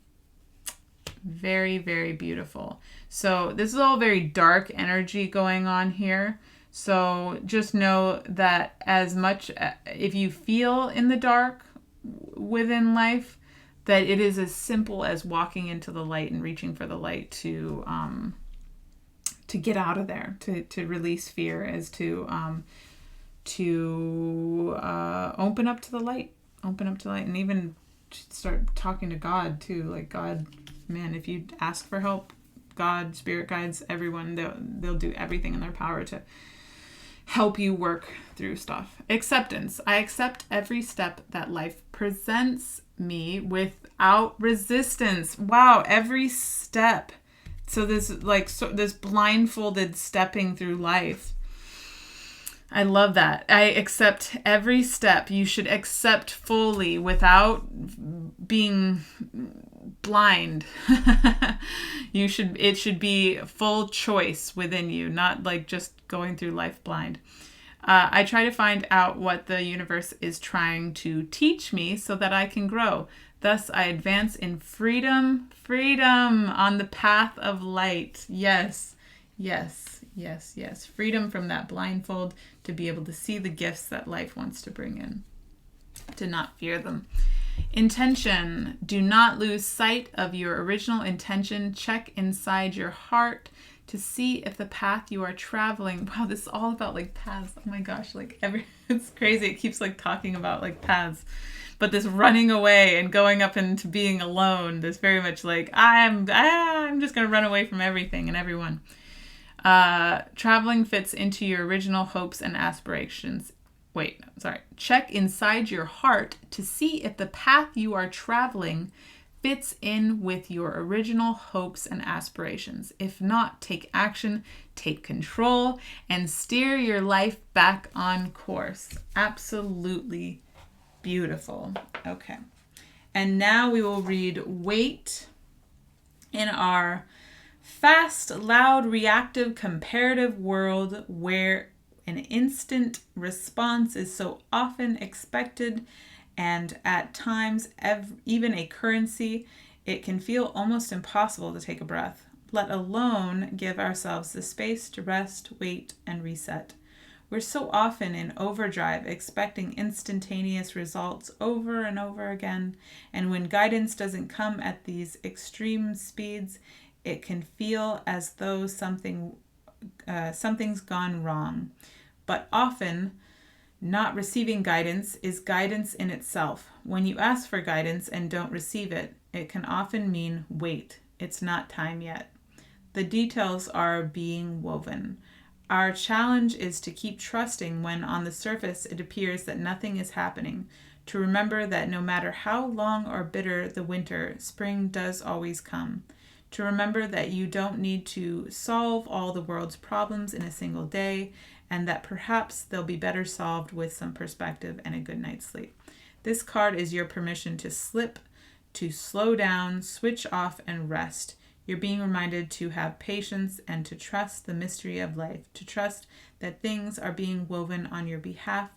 Very, very beautiful. So this is all very dark energy going on here. So just know that as much, if you feel in the dark within life, that it is as simple as walking into the light and reaching for the light to get out of there, to release fear, as to open up to the light, and even start talking to God too. Like, God, man, if you ask for help, God, spirit guides, everyone, they'll do everything in their power to help you work through stuff. Acceptance. I accept every step that life presents me without resistance. Wow, every step. So this blindfolded stepping through life. I love that. I accept every step. You should accept fully without being blind. It should be full choice within you, not like just going through life blind. I try to find out what the universe is trying to teach me so that I can grow. Thus, I advance in freedom on the path of light. Yes. Freedom from that blindfold, to be able to see the gifts that life wants to bring in, to not fear them. Intention. Do not lose sight of your original intention. Check inside your heart to see if the path you are traveling. Wow, this is all about like paths. Oh my gosh, it's crazy. It keeps like talking about like paths. but this running away and going up into being alone, this very much like, I'm just going to run away from everything and everyone. Traveling fits into your original hopes and aspirations. Check inside your heart to see if the path you are traveling fits in with your original hopes and aspirations. If not, take action, take control, and steer your life back on course. Absolutely beautiful. Okay. And now we will read Wait in our fast, loud, reactive, comparative world where an instant response is so often expected and at times even a currency, it can feel almost impossible to take a breath, let alone give ourselves the space to rest, wait, and reset. We're so often in overdrive, expecting instantaneous results over and over again, and when guidance doesn't come at these extreme speeds, it can feel as though something's gone wrong. But often, not receiving guidance is guidance in itself. When you ask for guidance and don't receive it, it can often mean wait. It's not time yet. The details are being woven. Our challenge is to keep trusting when on the surface it appears that nothing is happening. To remember that no matter how long or bitter the winter, spring does always come. To remember that you don't need to solve all the world's problems in a single day, and that perhaps they'll be better solved with some perspective and a good night's sleep. This card is your permission to slip, to slow down, switch off, and rest. You're being reminded to have patience and to trust the mystery of life, to trust that things are being woven on your behalf.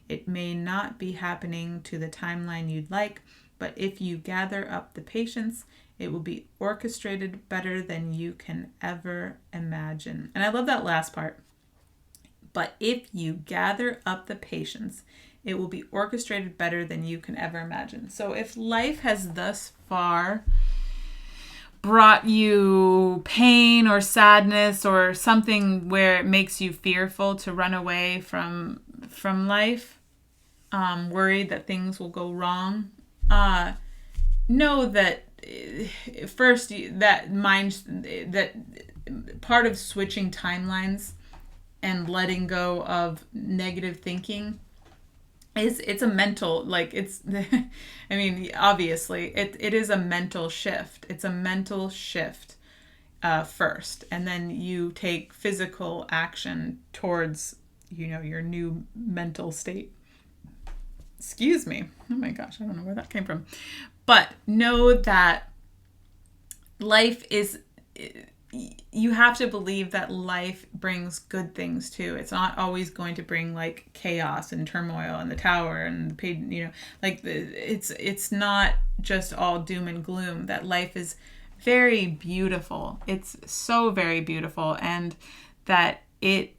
It may not be happening to the timeline you'd like, but if you gather up the patience, it will be orchestrated better than you can ever imagine. And I love that last part. But if you gather up the patience, it will be orchestrated better than you can ever imagine. So if life has thus far brought you pain or sadness or something where it makes you fearful to run away from life, worried that things will go wrong, know that first that part of switching timelines and letting go of negative thinking it's a mental, like it's, I mean, obviously it is a mental shift. It's a mental shift first, and then you take physical action towards, your new mental state. Excuse me. Oh my gosh, I don't know where that came from. But know that life is, you have to believe that life brings good things too. It's not always going to bring like chaos and turmoil and the tower and the paid, it's not just all doom and gloom. That life is very beautiful. It's so very beautiful, and that it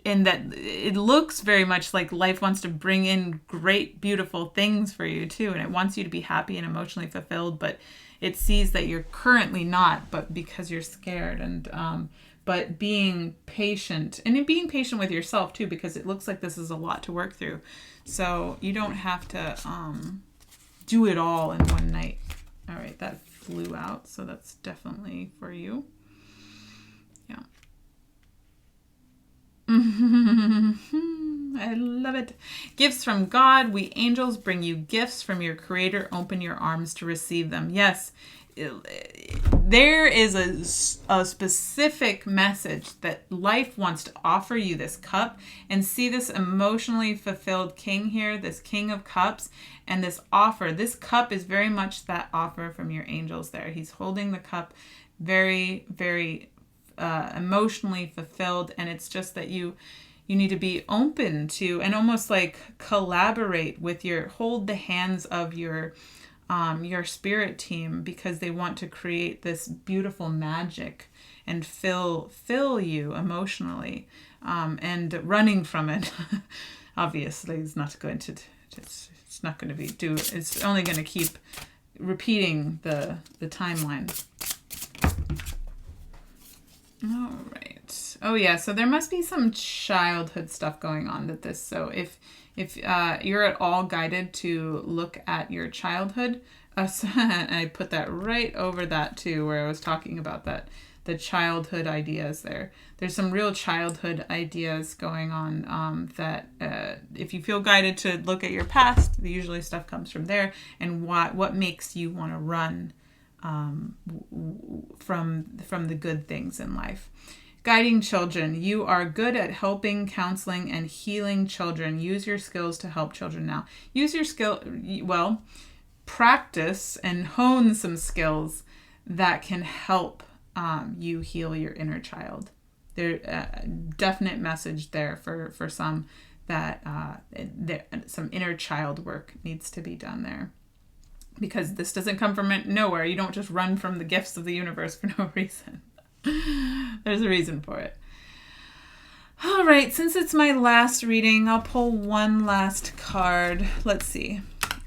looks very much like life wants to bring in great, beautiful things for you too. And it wants you to be happy and emotionally fulfilled, but it sees that you're currently not, but because you're scared. And but being patient, and being patient with yourself too, because it looks like this is a lot to work through. So you don't have to do it all in one night. All right, that flew out, so that's definitely for you. Yeah. I love it. Gifts from God. We angels bring you gifts from your Creator. Open your arms to receive them. Yes, there is a specific message that life wants to offer you this cup, and see this emotionally fulfilled king here, this King of Cups, and this offer. This cup is very much that offer from your angels there. He's holding the cup very, very emotionally fulfilled, and it's just that you need to be open to and almost like collaborate with hold the hands of your spirit team, because they want to create this beautiful magic and fill you emotionally, and running from it obviously is not going to, it's not going to be it's only going to keep repeating the timeline. All right. Oh yeah, so there must be some childhood stuff going on with this. So if you're at all guided to look at your childhood, and I put that right over that too, where I was talking about that, the childhood ideas there. There's some real childhood ideas going on that if you feel guided to look at your past, usually stuff comes from there, and what makes you want to run from the good things in life. Guiding children. You are good at helping, counseling, and healing children. Use your skills to help children now. Use your practice and hone some skills that can help you heal your inner child. There definite message there for some that some inner child work needs to be done there. Because this doesn't come from nowhere. You don't just run from the gifts of the universe for no reason. There's a reason for it. All right, since it's my last reading, I'll pull one last card. Let's see.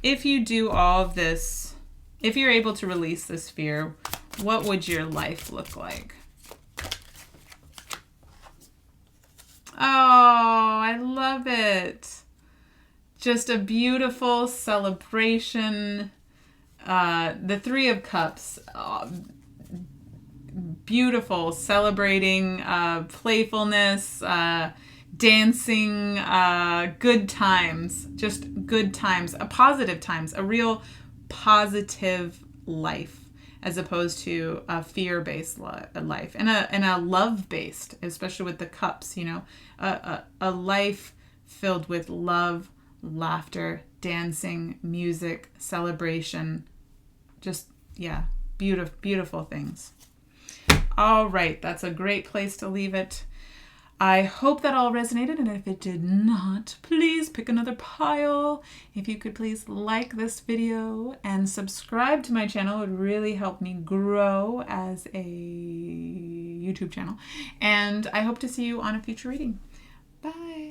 If you do all of this, if you're able to release this fear, what would your life look like? Oh, I love it. Just a beautiful celebration. The Three of Cups, beautiful, celebrating playfulness, dancing, good times, just good times, positive times, a real positive life, as opposed to a fear-based life, and a love-based, especially with the cups, a life filled with love, laughter, dancing, music, celebration. Just, yeah, beautiful things. All right, that's a great place to leave it. I hope that all resonated, and if it did not, please pick another pile. If you could please like this video and subscribe to my channel, it would really help me grow as a YouTube channel. And I hope to see you on a future reading. Bye.